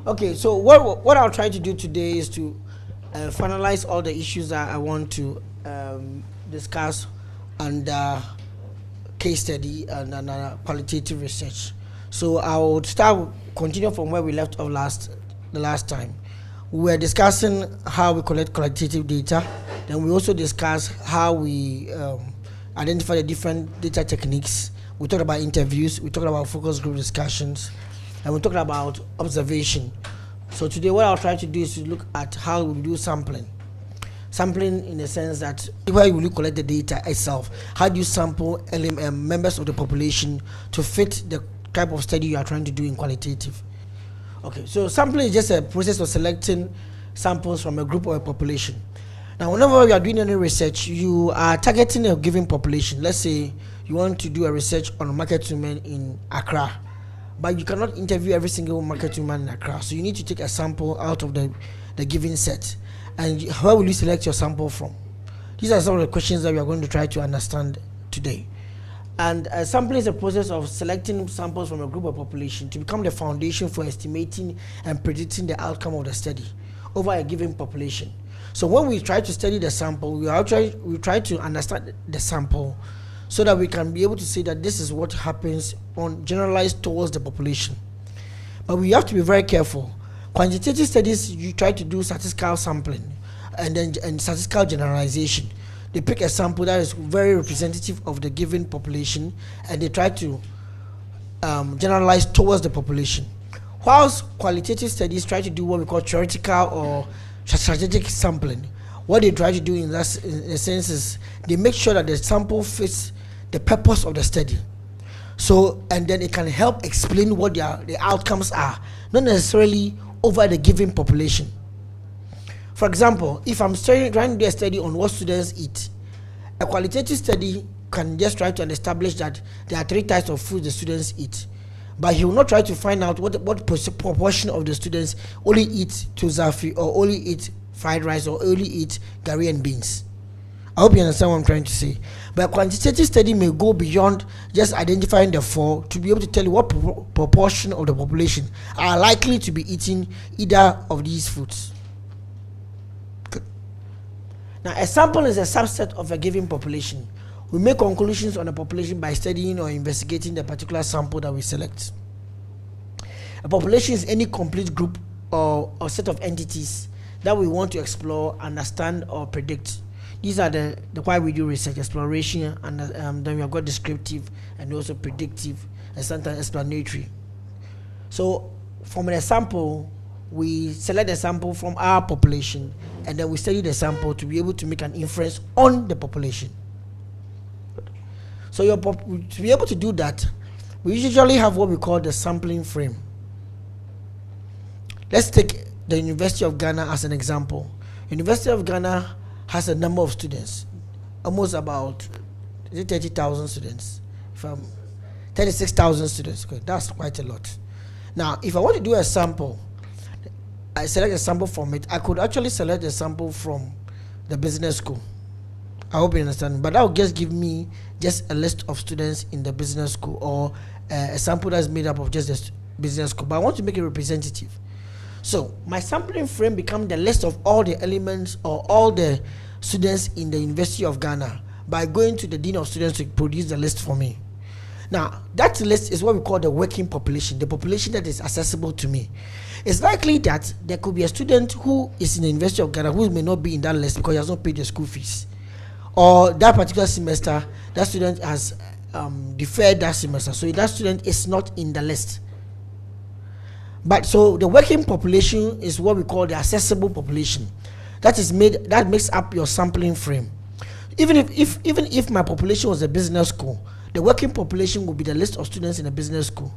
Okay, so what I'll try to do today is to finalize all the issues that I want to discuss under case study and qualitative research. So I'll continue from where we left off the last time. We were discussing how we collect qualitative data. Then we also discussed how we identify the different data techniques. We talked about interviews. We talked about focus group discussions, and we talked about observation. So today, what I'll try to do is to look at how we do sampling. Sampling in the sense that where you will collect the data itself. How do you sample members of the population to fit the type of study you are trying to do in qualitative? Okay, so sampling is just a process of selecting samples from a group or a population. Now, whenever you are doing any research, you are targeting a given population. Let's say you want to do a research on market women in Accra, but you cannot interview every single market woman in Accra. So you need to take a sample out of the given set. And where will you select your sample from? These are some of the questions that we are going to try to understand today. And sampling is a process of selecting samples from a group of population to become the foundation for estimating and predicting the outcome of the study over a given population. So when we try to study the sample, we try to understand the sample so that we can be able to say that this is what happens on generalized towards the population. But we have to be very careful. Quantitative studies, you try to do statistical sampling and statistical generalization. They pick a sample that is very representative of the given population and they try to generalize towards the population. Whilst qualitative studies try to do what we call theoretical or strategic sampling, what they try to do in a sense is they make sure that the sample fits the purpose of the study. So, and then it can help explain what the outcomes are, not necessarily over the given population. For example, if I'm trying to do a study on what students eat, a qualitative study can just try to establish that there are 3 types of food the students eat, but he will not try to find out what proportion of the students only eat tuzafi or only eat fried rice or only eat gari and beans. I hope you understand what I'm trying to say. But a quantitative study may go beyond just identifying the 4 to be able to tell you what proportion of the population are likely to be eating either of these foods. Good. Now, a sample is a subset of a given population. We make conclusions on a population by studying or investigating the particular sample that we select. A population is any complete group or set of entities that we want to explore, understand, or predict. These are the why we do research: exploration, and then we have got descriptive and also predictive and sometimes explanatory. So from a sample, we select a sample from our population and then we study the sample to be able to make an inference on the population. So to be able to do that, we usually have what we call the sampling frame. Let's take the University of Ghana as an example. University of Ghana has a number of students, almost about 30,000 students, from 36,000 students. Okay, that's quite a lot. Now, if I want to do a sample, I select a sample from it. I could actually select a sample from the business school. I hope you understand. But that will just give me just a list of students in the business school, or a sample that's made up of just the business school. But I want to make it representative. So my sampling frame becomes the list of all the elements or all the students in the University of Ghana by going to the Dean of Students to produce the list for me. Now, that list is what we call the working population, the population that is accessible to me. It's likely that there could be a student who is in the University of Ghana who may not be in that list because he has not paid the school fees. Or that particular semester, that student has deferred that semester, so that student is not in the list. But so the working population is what we call the accessible population. That makes up your sampling frame. Even if my population was a business school, the working population would be the list of students in a business school.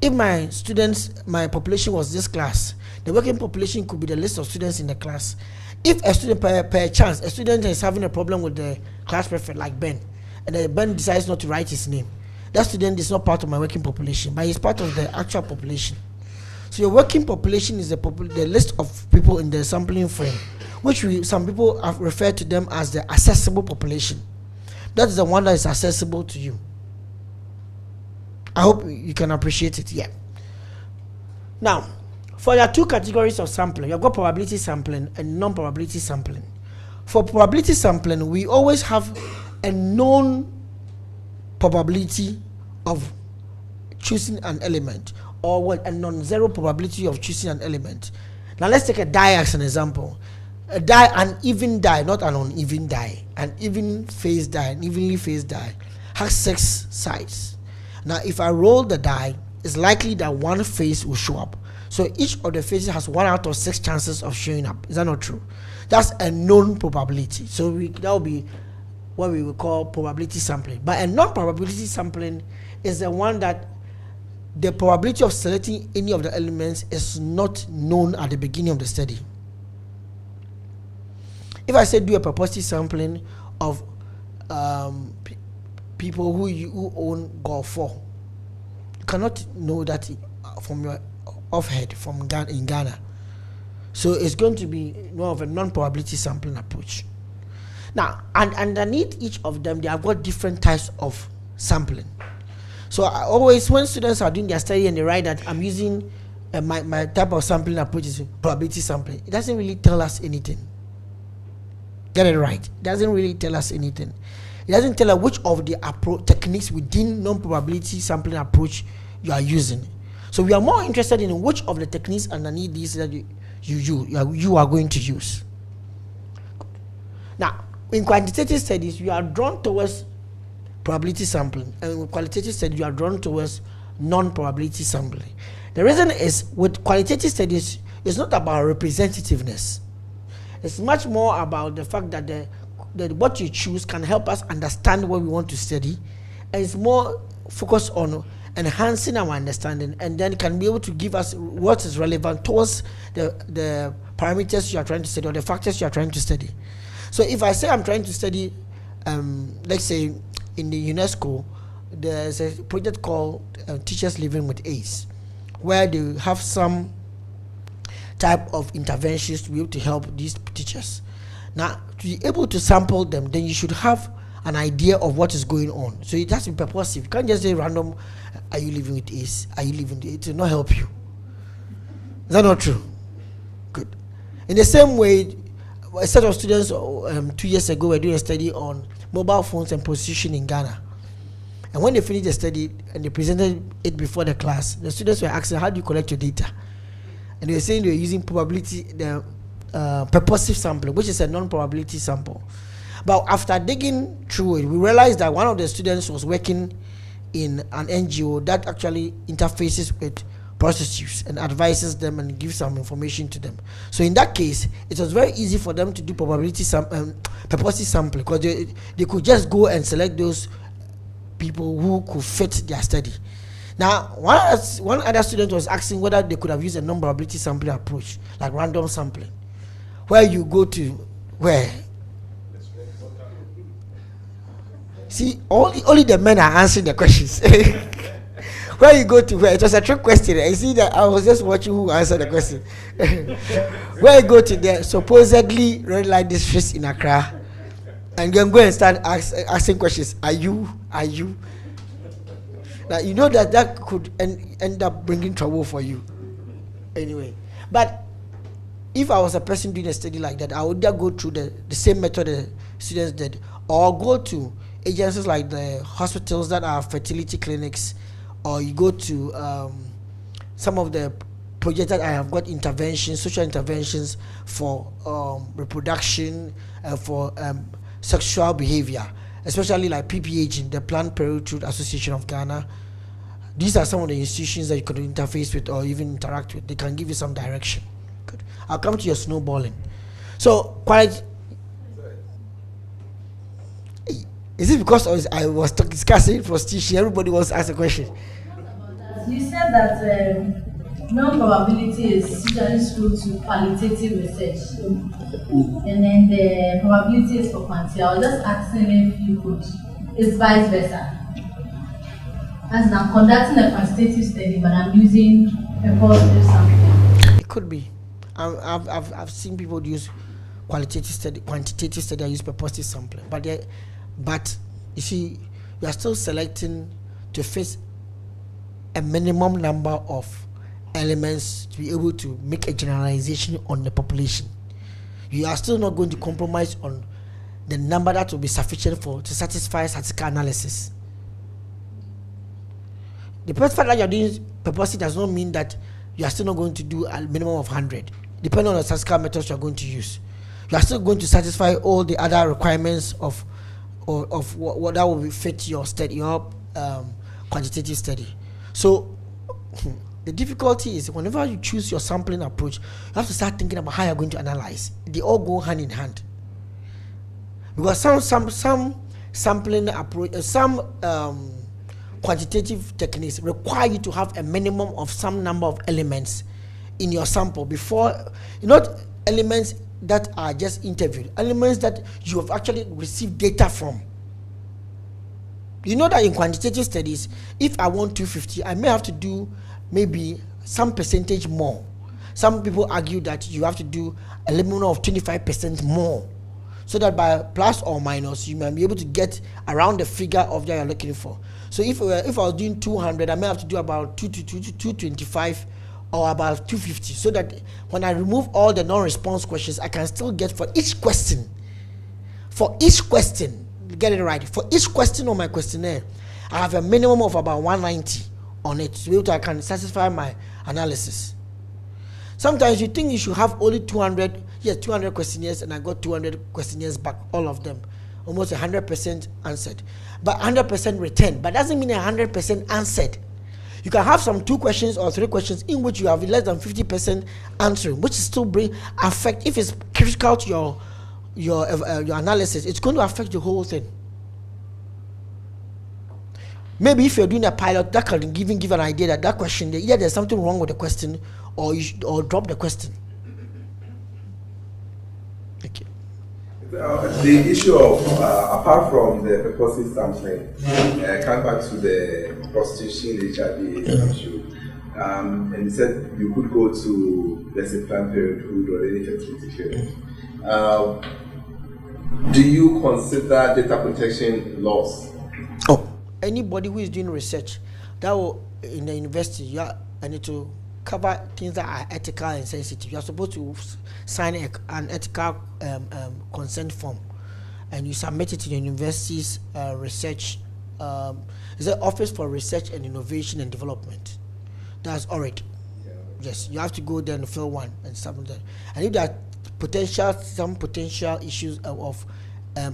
If my population was this class, the working population could be the list of students in the class. If a student, per chance, a student is having a problem with the class prefect, like Ben, and then Ben decides not to write his name, that student is not part of my working population, but he's part of the actual population. So your working population is the list of people in the sampling frame, which some people have referred to them as the accessible population. That is the one that is accessible to you. I hope you can appreciate it. Yeah. Now, For there are two categories of sampling. You've got probability sampling and non-probability sampling. For probability sampling, we always have a known probability of choosing an element, or what, a non-zero probability of choosing an element. Now let's take a die as an example. A die, an even die, not an uneven die. An even phase die, an evenly phased die, has 6 sides. Now if I roll the die, it's likely that one phase will show up. So each of the phases has 1 out of 6 chances of showing up. Is that not true? That's a known probability. So that will be what we will call probability sampling. But a non-probability sampling is the one that the probability of selecting any of the elements is not known at the beginning of the study. If I say do a purposive sampling of people who own Golf 4, you cannot know that from your offhead from in Ghana. So it's going to be more of a non-probability sampling approach. Now, and underneath each of them, they have got different types of sampling. So I always, when students are doing their study and they write that I'm using my type of sampling approach is probability sampling, it doesn't really tell us anything. Get it right. It doesn't really tell us anything. It doesn't tell us which of the techniques within non-probability sampling approach you are using. So we are more interested in which of the techniques underneath these that you are going to use. Now, in quantitative studies, you are drawn towards probability sampling, and with qualitative studies, you are drawn towards non-probability sampling. The reason is, with qualitative studies, it's not about representativeness. It's much more about the fact that what you choose can help us understand what we want to study, and it's more focused on enhancing our understanding, and then can be able to give us what is relevant towards the parameters you are trying to study or the factors you are trying to study. So if I say I'm trying to study, let's say in the UNESCO, there's a project called Teachers Living with AIDS, where they have some type of interventions to be able to help these teachers. Now, to be able to sample them, then you should have an idea of what is going on. So it has to be purposive. You can't just say random, are you living with AIDS? Are you living with AIDS? It will not help you. Is that not true? Good. In the same way, a set of students 2 years ago were doing a study on mobile phones and position in Ghana. And when they finished the study and they presented it before the class, the students were asking, how do you collect your data? And they were saying they were using purposive sampling, which is a non-probability sample. But after digging through it, we realized that one of the students was working in an NGO that actually interfaces with prostitutes and advises them and gives some information to them. So in that case, it was very easy for them to do purposive sampling, because they could just go and select those people who could fit their study. Now, one other student was asking whether they could have used a non-probability sampling approach, like random sampling, where you go to where. See, only the men are answering the questions. Where you go to where? It was a trick question. I see that I was just watching who answered the question. Where you go to the supposedly red light districts in Accra, and then go and start asking questions. Are you? Now, you know that could end up bringing trouble for you. Anyway, but if I was a person doing a study like that, I would just go through the same method the students did, or go to agencies like the hospitals that are fertility clinics, or you go to some of the projects that I have got interventions, social interventions for reproduction, for sexual behavior, especially like PPH, the Planned Parenthood Association of Ghana. These are some of the institutions that you could interface with or even interact with. They can give you some direction. Good. I'll come to your snowballing. So, is it because I was discussing for teaching? Everybody wants to ask a question. You said that non-probability is usually skewed to qualitative research, and then the probability is for quantity. I was just asking if you could, it's vice versa. As in, I'm conducting a quantitative study, but I'm using a positive sampling. It could be. I've seen people use quantitative study. I use purposive sampling, but you see, you are still selecting to fit a minimum number of elements to be able to make a generalization on the population. You are still not going to compromise on the number that will be sufficient to satisfy statistical analysis. The fact that you are doing purposely does not mean that you are still not going to do a minimum of 100, depending on the statistical methods you are going to use. You are still going to satisfy all the other requirements of what that will fit your study, your quantitative study. So the difficulty is whenever you choose your sampling approach, you have to start thinking about how you're going to analyze. They all go hand in hand, because some sampling approach, quantitative techniques require you to have a minimum of some number of elements in your sample before, not elements that are just interviewed, elements that you have actually received data from. You know that in quantitative studies, if I want 250, I may have to do maybe some percentage more. Some people argue that you have to do a minimum of 25% more, so that by plus or minus, you might be able to get around the figure of that you're looking for. So if I was doing 200, I may have to do about 225 or about 250, so that when I remove all the non-response questions, I can still get for each question, get it right, for each question on my questionnaire, I have a minimum of about 190 on it, so that I can satisfy my analysis. Sometimes you think you should have only 200 questionnaires, and I got 200 questionnaires back, all of them, almost 100% answered, but 100% returned. But doesn't mean 100% answered. You can have some 2 questions or 3 questions in which you have less than 50% answering, which is still affect. If it's critical to your analysis, it's going to affect the whole thing. Maybe if you're doing a pilot, that can even give an idea that question, either there's something wrong with the question, or drop the question. Okay. The issue of apart from the purposive sampling, come back to the prostitution HIV issue, and you said you could go to, let's say, Planned Parenthood or any fertility clinic. Do you consider data protection laws? Oh, anybody who is doing research that will in the university, I need to cover things that are ethical and sensitive. You are supposed to sign an ethical consent form, and you submit it to the university's research. It's the Office for Research and Innovation and Development. That's already. Yeah. Yes, you have to go there and fill one and submit that. And if there are some potential issues of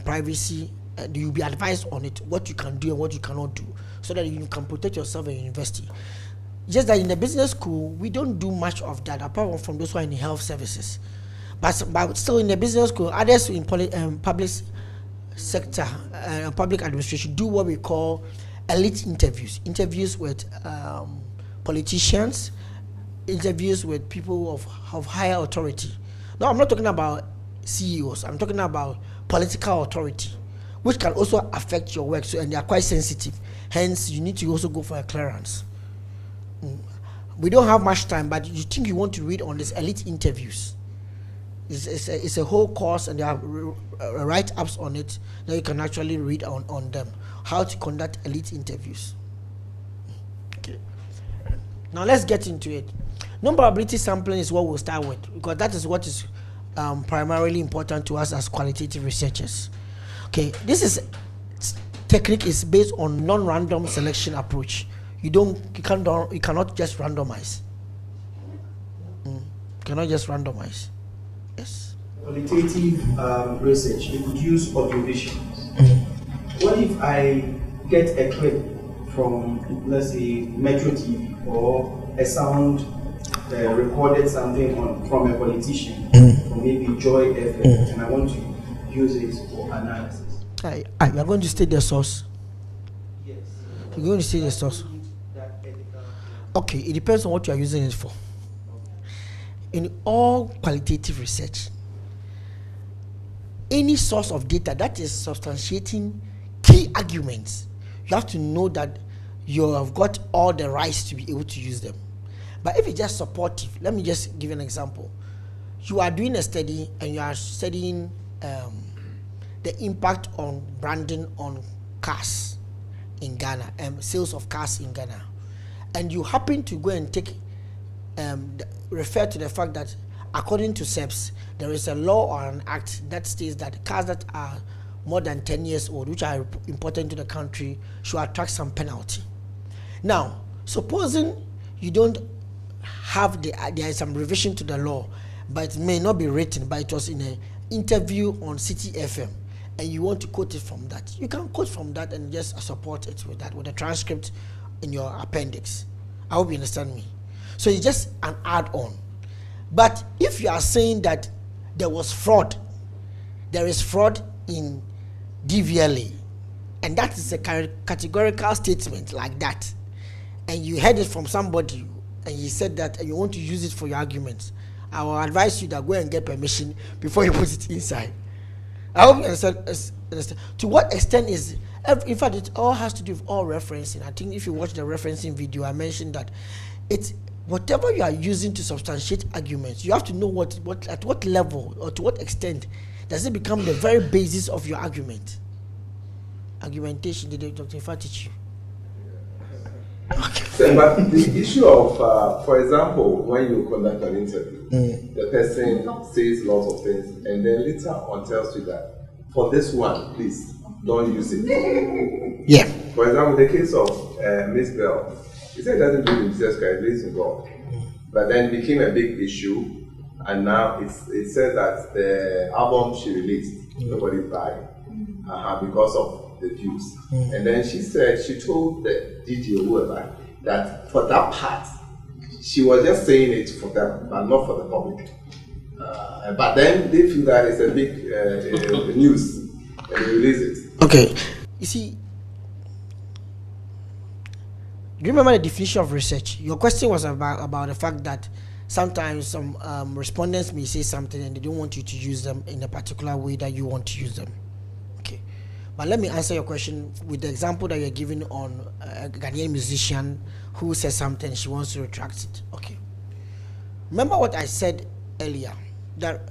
privacy, you'll be advised on it, what you can do and what you cannot do, so that you can protect yourself in university. Just that in the business school, we don't do much of that, apart from those who are in the health services. But still in the business school, others in public sector, public administration, do what we call elite interviews with politicians, interviews with people of higher authority. No, I'm not talking about CEOs, I'm talking about political authority, which can also affect your work, and they are quite sensitive. Hence, you need to also go for a clearance. We don't have much time, but you think you want to read on these elite interviews. It's a whole course, and there are write-ups on it that you can actually read on them. How to conduct elite interviews. Okay. Now let's get into it. Non-probability sampling is what we'll start with, because that is what is primarily important to us as qualitative researchers. Okay, this technique is based on non-random selection approach. You cannot just randomize. You cannot just randomize. Yes. Qualitative research, you could use observations. What if I get a clip from, let's say, Metro TV, or a sound recorded something from a politician, from maybe Joy FM, and I want to use it for analysis? You are going to state the source. Yes. You're going to state the source. Okay, it depends on what you are using it for. In all qualitative research, any source of data that is substantiating key arguments, you have to know that you have got all the rights to be able to use them. But if it's just supportive, let me just give an example. You are doing a study and you are studying the impact on branding on cars in Ghana, sales of cars in Ghana. And you happen to go and take refer to the fact that according to SEPS, there is a law or an act that states that cars that are more than 10 years old, which are important to the country, should attract some penalty. Now, supposing you don't have there is some revision to the law, but it may not be written, but it was in an interview on City FM, and you want to quote it from that, you can quote from that and just support it with that, with a transcript in your appendix. I hope you understand me. So it's just an add-on. But if you are saying that there was fraud, there is fraud in DVLA, and that is a categorical statement like that, and you heard it from somebody and he said that, and you want to use it for your arguments, I will advise you that go and get permission before you put it inside. I hope you understand. To what extent is, in fact, it all has to do with all referencing. I think if you watch the referencing video, I mentioned that it's whatever you are using to substantiate arguments, you have to know at what level or to what extent does it become the very basis of your argument. Argumentation, did Dr. Ifa teach you? Okay. So, but the issue of, for example, when you conduct an interview, the person says lots of things, and then later on tells you that for this one, please don't use it. Yeah. For example, the case of Miss Bell, he said he doesn't believe in Jesus Christ, he believes in God. But then it became a big issue, and now it says that the album she released, nobody buy because of the views. And then she said, she told the DJ or whoever that for that part, she was just saying it for them, but not for the public. But then they feel that it's a big news, and they release it. Okay. You see, do you remember the definition of research? Your question was about the fact that sometimes some respondents may say something and they don't want you to use them in a particular way that you want to use them. Okay. But let me answer your question with the example that you're giving on a Ghanaian musician who says something, she wants to retract it. Okay. Remember what I said earlier, that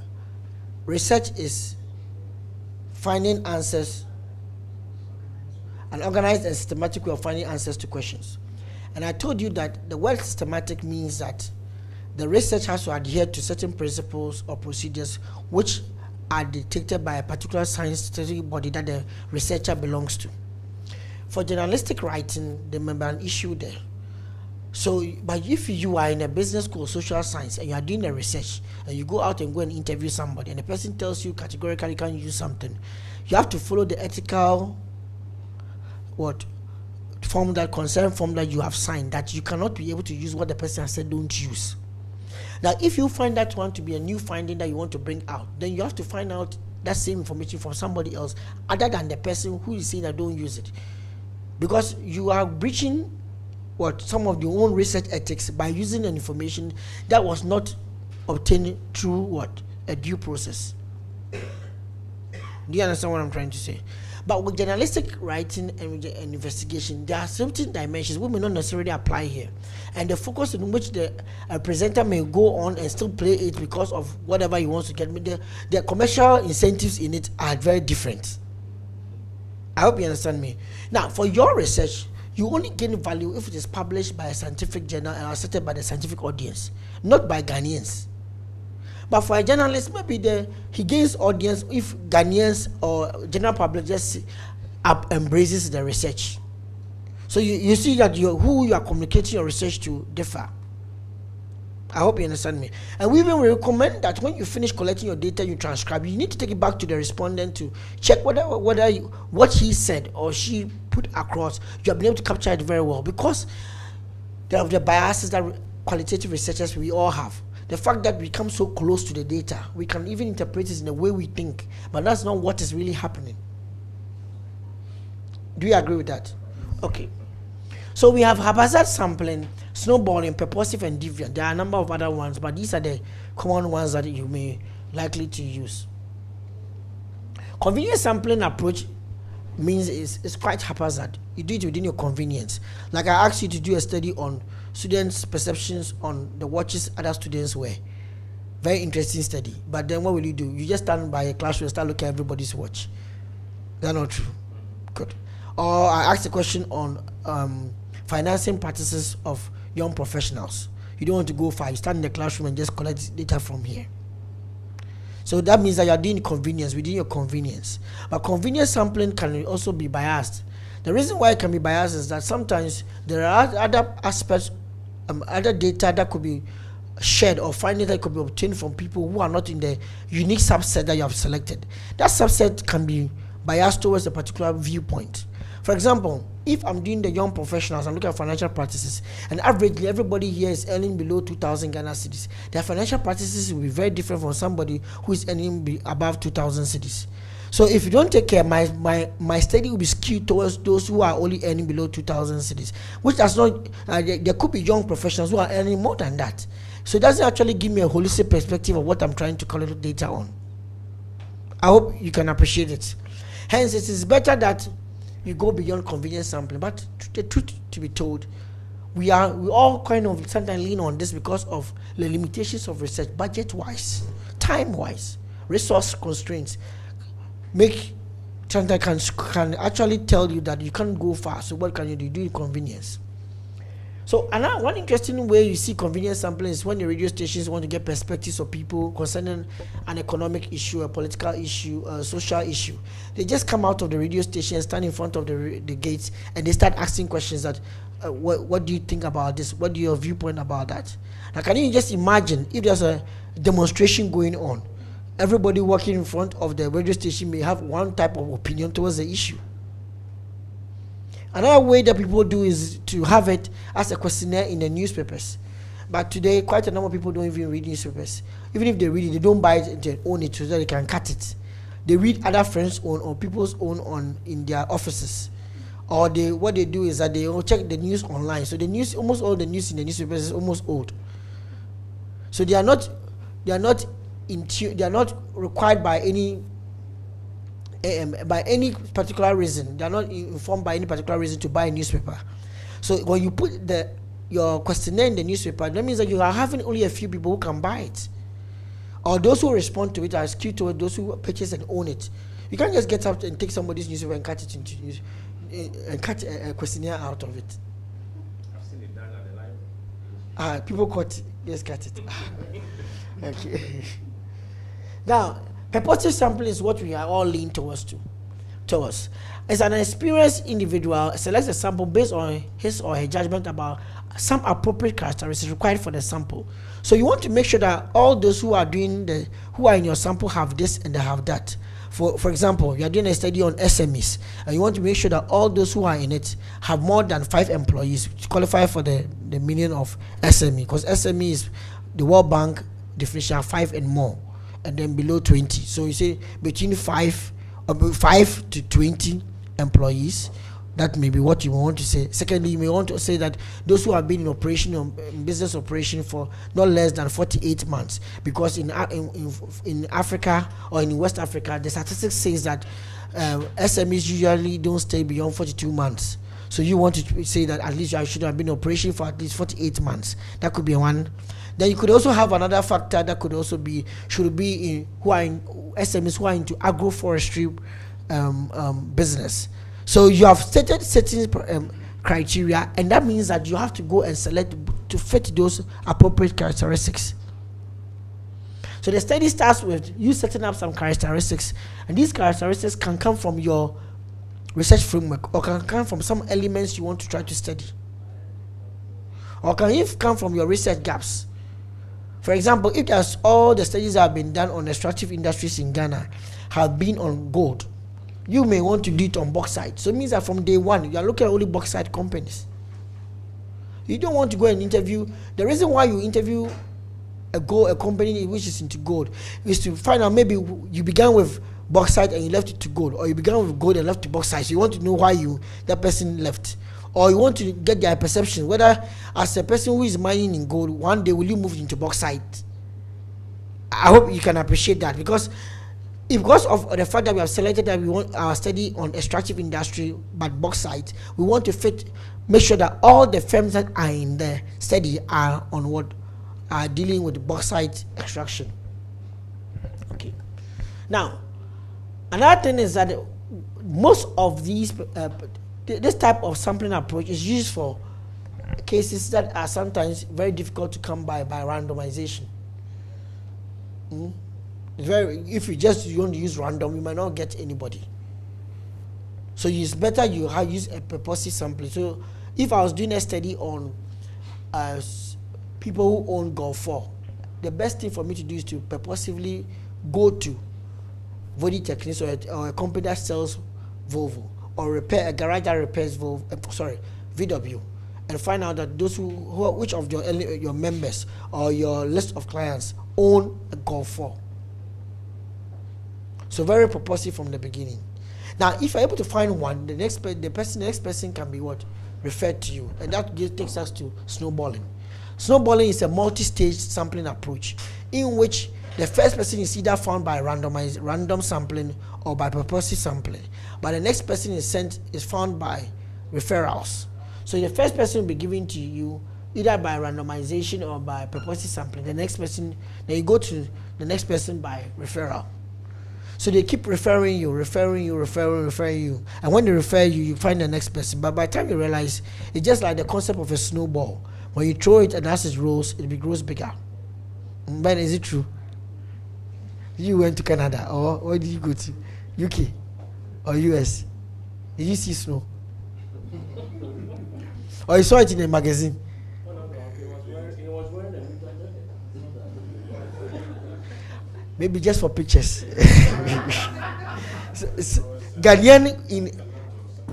research is finding answers, an organized and systematic way of finding answers to questions. And I told you that the word systematic means that the research has to adhere to certain principles or procedures which are dictated by a particular scientific body that the researcher belongs to. For journalistic writing, there may be an issue there. So, but if you are in a business school, social science, and you are doing a research, and you go out and go and interview somebody, and the person tells you categorically you can't use something, you have to follow the ethical form that you have signed, that you cannot be able to use what the person has said don't use. Now, if you find that one to be a new finding that you want to bring out, then you have to find out that same information from somebody else other than the person who is saying that don't use it. Because you are breaching some of your own research ethics by using an information that was not obtained through a due process. Do you understand what I'm trying to say? But with journalistic writing and investigation, there are certain dimensions we may not necessarily apply here. And the focus in which the presenter may go on and still play it because of whatever he wants to get, the commercial incentives in it are very different. I hope you understand me. Now, for your research, you only gain value if it is published by a scientific journal and accepted by the scientific audience, not by Ghanaians. But for a journalist, maybe he gains audience if Ghanaians or general public just embraces the research. So you see that who you are communicating your research to differ. I hope you understand me. And we even recommend that when you finish collecting your data, you transcribe. You need to take it back to the respondent to check whether what he said or she put across, you have been able to capture it very well, because there are the biases that qualitative researchers we all have. The fact that we come so close to the data, we can even interpret it in the way we think, but that's not what is really happening. Do you agree with that? Okay. So we have haphazard sampling, snowballing, purposive, and deviant. There are a number of other ones, but these are the common ones that you may likely to use. Convenience sampling approach means it's quite haphazard. You do it within your convenience. Like I asked you to do a study on students' perceptions on the watches other students wear. Very interesting study. But then what will you do? You just stand by a classroom and start looking at everybody's watch. That's not true. Good. Or I asked a question on financing practices of young professionals. You don't want to go far. You stand in the classroom and just collect data from here. So that means that you are doing convenience within your convenience. But convenience sampling can also be biased. The reason why it can be biased is that sometimes there are other aspects, other data that could be shared or findings that could be obtained from people who are not in the unique subset that you have selected. That subset can be biased towards a particular viewpoint. For example, if I'm doing the young professionals, I'm looking at financial practices, and averagely everybody here is earning below 2,000 Ghana cedis. Their financial practices will be very different from somebody who is earning above 2,000 cedis. So if you don't take care, my study will be skewed towards those who are only earning below 2,000 cedis, which does not, there could be young professionals who are earning more than that. So it doesn't actually give me a holistic perspective of what I'm trying to collect data on. I hope you can appreciate it. Hence, it is better that you go beyond convenience sampling. But the truth to be told, we all kind of sometimes lean on this because of the limitations of research, budget-wise, time-wise, resource constraints. Sometimes can actually tell you that you can't go far. So what can you do? You do convenience. So one interesting way you see convenience sampling is when the radio stations want to get perspectives of people concerning an economic issue, a political issue, a social issue. They just come out of the radio station, stand in front of the gates, and they start asking questions that, what do you think about this? What do your viewpoint about that? Now, can you just imagine if there's a demonstration going on? Everybody walking in front of the radio station may have one type of opinion towards the issue. Another way that people do is to have it as a questionnaire in the newspapers. But today, quite a number of people don't even read newspapers. Even if they read it, they don't buy it, they own it so that they can cut it. They read other friends' own or people's own in their offices. Or what they do is that they all check the news online. So the news, almost all the news in the newspapers is almost old. So they are not required by any particular reason. They are not informed by any particular reason to buy a newspaper. So when you put your questionnaire in the newspaper, that means that you are having only a few people who can buy it, or those who respond to it are skewed toward those who purchase and own it. You can't just get up and take somebody's newspaper and cut it into and cut a questionnaire out of it. I've seen it done at the library. People cut it. Okay. Now, purposive sampling is what we are all leaning towards. As an experienced individual selects a sample based on his or her judgment about some appropriate characteristics required for the sample. So you want to make sure that all those who are in your sample have this and they have that. For example, you are doing a study on SMEs, and you want to make sure that all those who are in it have more than 5 employees to qualify for the meaning of SME, because SME is the World Bank definition 5 and more, and then below 20. So you say between 5 to 20 employees. That may be what you want to say. Secondly, you may want to say that those who have been in operation, in business operation for not less than 48 months, because in Africa or in West Africa, the statistics says that SMEs usually don't stay beyond 42 months. So you want to say that at least you should have been in operation for at least 48 months. That could be one. Then you could also have another factor that could also be who are in SMEs who are into agroforestry business. So you have stated certain criteria, and that means that you have to go and select to fit those appropriate characteristics. So the study starts with you setting up some characteristics, and these characteristics can come from your research framework, or can come from some elements you want to try to study, or can even come from your research gaps. For example, if there's all the studies that have been done on extractive industries in Ghana have been on gold, you may want to do it on bauxite. So it means that from day one, you are looking at only bauxite companies. You don't want to go and interview. The reason why you interview a company which is into gold is to find out maybe you began with bauxite and you left it to gold, or you began with gold and left to bauxite. So you want to know why that person left. Or you want to get their perception, whether as a person who is mining in gold, one day will you move into bauxite. I hope you can appreciate that, because of the fact that we have selected that we want our study on extractive industry but bauxite, we want to make sure that all the firms that are in the study are dealing with bauxite extraction. Okay. Now, another thing is that most of these this type of sampling approach is used for cases that are sometimes very difficult to come by randomization. It's if you want to use random, you might not get anybody. So it's better you use a purposive sampling. So if I was doing a study on people who own Golf 4, the best thing for me to do is to purposively go to Body Techniques or a company that sells Volvo, or a garage that repairs Volvo, VW, and find out that those which of your members or your list of clients own a Golf 4. So very purposive from the beginning. Now, if you're able to find one, the next person can be what? Referred to you, and that takes us to snowballing. Snowballing is a multi-stage sampling approach in which the first person is either found by random sampling or by purposive sampling, but the next person is found by referrals. So the first person will be given to you either by randomization or by purposive sampling. The next person, then you go to the next person by referral. So they keep referring you, and when they refer you, you find the next person. But by the time you realize, it's just like the concept of a snowball. When you throw it and as it rolls, it grows bigger. But is it true? You went to Canada, or where did you go to? UK or US? Did you see snow? Or you saw it in a magazine? Maybe just for pictures. Ghanaian in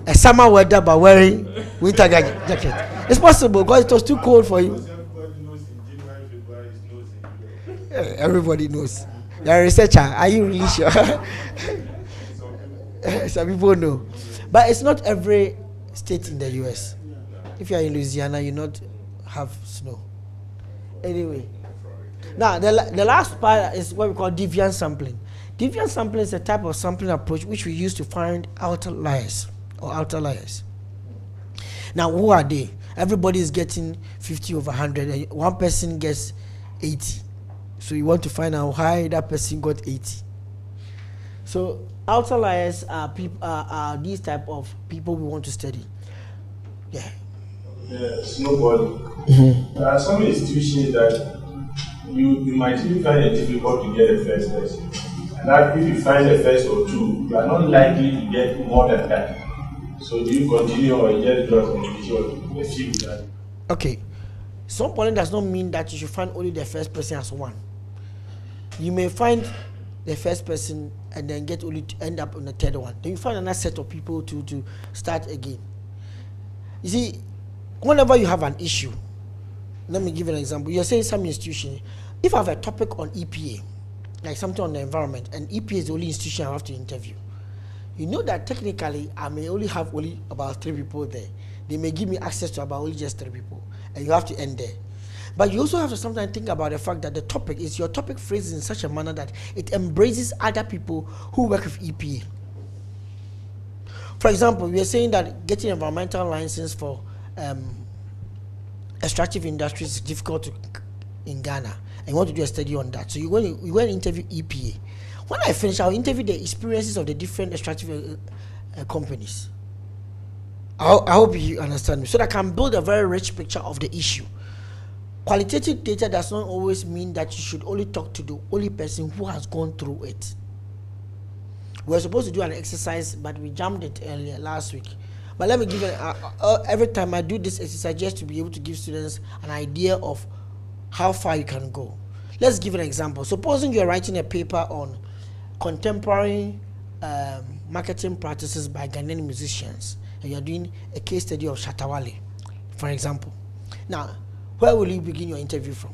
a summer weather but wearing winter jacket. It's possible because it was too cold for you. Everybody knows. You're a researcher. Are you really sure? Some people know. But it's not every state in the US. If you are in Louisiana, you not have snow. Anyway. Now, the last part is what we call deviant sampling. Deviant sampling is a type of sampling approach which we use to find outliers. Now, who are they? Everybody is getting 50 over 100, and one person gets 80. So you want to find out why that person got 80. So outliers are these type of people we want to study. Yeah. Snowballing. There are some institutions that you might even find it difficult to get the first person. And that if you find the first or two, you are not likely to get more than that. So do you continue or you just drop a few that? Okay. Snowballing does not mean that you should find only the first person as one. You may find the first person and then end up on the third one. Then you find another set of people to start again. You see, whenever you have an issue, let me give you an example. You're saying some institution, if I have a topic on EPA, like something on the environment, and EPA is the only institution I have to interview, you know that technically I may only have about 3 people there. They may give me access to about only just 3 people, and you have to end there. But you also have to sometimes think about the fact that the topic is your topic phrased in such a manner that it embraces other people who work with EPA. For example, we are saying that getting environmental license for extractive industries is difficult in Ghana, and you want to do a study on that. So you go and interview EPA. When I finish, I'll interview the experiences of the different extractive companies. I hope you understand me, so that I can build a very rich picture of the issue. Qualitative data does not always mean that you should only talk to the only person who has gone through it. We were supposed to do an exercise, but we jammed it earlier last week. But let me give you, every time I do this exercise, just to be able to give students an idea of how far you can go. Let's give an example. Supposing you're writing a paper on contemporary marketing practices by Ghanaian musicians, and you're doing a case study of Shatawale, for example. Now, where will you begin your interview from?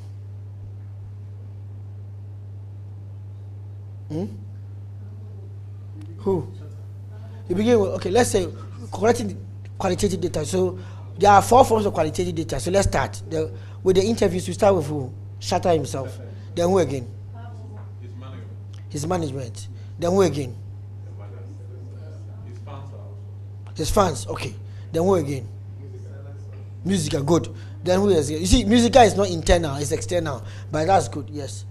Who? You begin with, okay, let's say collecting qualitative data. So there are 4 forms of qualitative data. So let's start. With the interviews, we start with who? Shatta himself. Then who again? His management. Then who again? His fans. Okay. Then who again? Musica. Good. Then who is? You see, Musica is not internal; it's external. But that's good. Yes.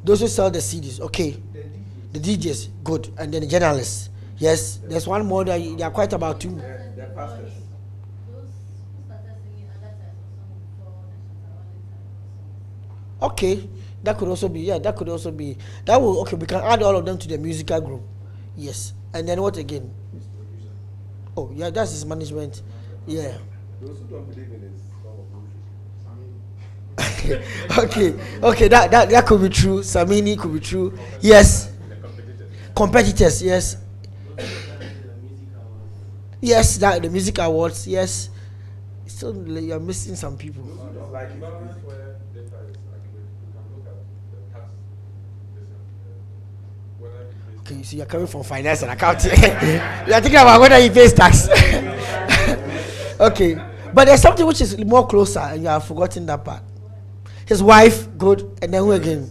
Those who sell the CDs. Okay. The DJs. Good. And then the journalists. Yes. There's one more that they are quite about 2. They're pastors. Okay, that could also be, yeah, that could also be, that will, okay, we can add all of them to the musical group. Yes. And then what again? Oh, yeah, that's his management. Yeah. Those who don't believe in this form of bullshit. Okay, that could be true. Samini could be true. Yes. Competitors, yes. Yes, that the music awards, yes. Still, you're missing some people. Those who don't like it. Where data is accurate, you can look at the tax, whether it pays Okay, so you're coming from finance and accounting. You're thinking about whether he pays tax. Okay, but there's something which is more closer, and you have forgotten that part. His wife, good, and then who again?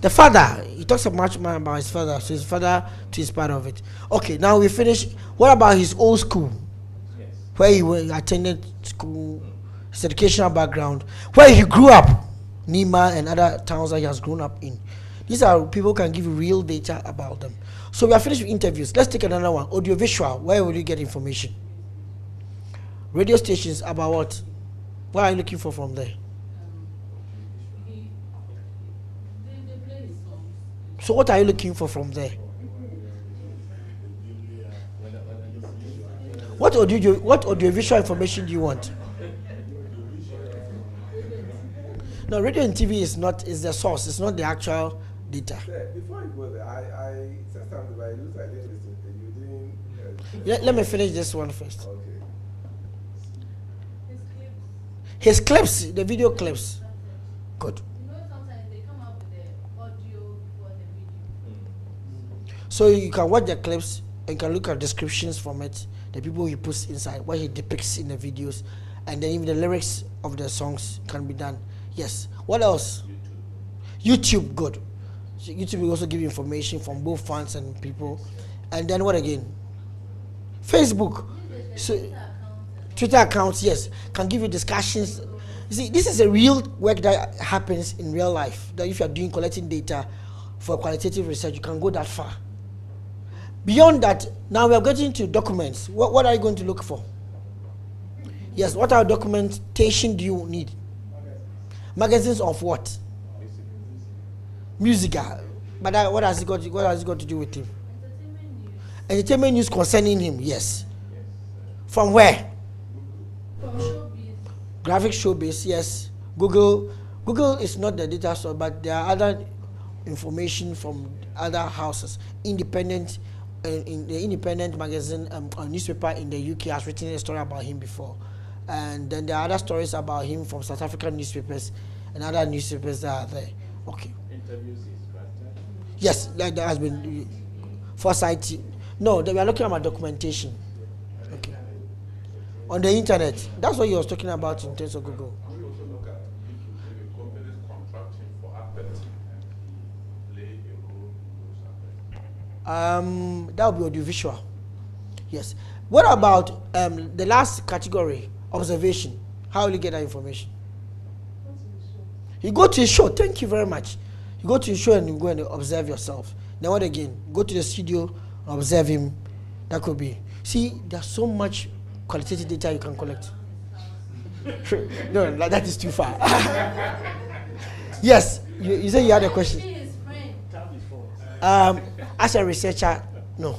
The father. He talks much more about his father, so his father too is part of it. Okay, now we finish. What about his old school? Yes. Where he attended school, his educational background, where he grew up, Nima and other towns that he has grown up in. These are people who can give you real data about them. So we are finished with interviews. Let's take another one. Audiovisual. Where will you get information? Radio stations about what? What are you looking for from there? So what are you looking for from there? What audiovisual information do you want? No, radio and TV is the source. It's not the actual data. Before you go there, I said something, but it looks like you didn't. Let me finish this one first. Okay. His clips, the video clips. Good. Sometimes they come up with the audio before the video. So you can watch the clips and can look at descriptions from it, the people he puts inside, what he depicts in the videos, and then even the lyrics of the songs can be done. Yes. What else? YouTube, good. So YouTube will also give you information from both fans and people. And then what again? Facebook. So Twitter accounts, yes, can give you discussions. You see, this is a real work that happens in real life. That if you are doing collecting data for qualitative research, you can go that far. Beyond that, now we are getting to documents. What are you going to look for? Yes, what are documentation do you need? Magazines of what? Music. But what has it got to do with him? Entertainment news concerning him, yes. From where? From showbiz. Graphic showbiz, yes. Google is not the data source, but there are other information from other houses. Independent, in the Independent magazine or newspaper in the UK has written a story about him before, and then there are other stories about him from South African newspapers and other newspapers that are there. Okay. interviews is granted. Yes, that has been foresight. No, they were looking at documentation. Okay. On the internet. That's what you was talking about in terms of Google. We also look at if a company is contracting for advertising and play a role in those advertising. That would be audiovisual. Yes. What about the last category, observation? How will you get that information? You go to a show. Thank you very much. You go to a show and you go and observe yourself. Then what again? Go to the studio, observe him. That could be. See, there's so much qualitative data you can collect. No, that is too far. Yes, you say you had a question. As a researcher, no.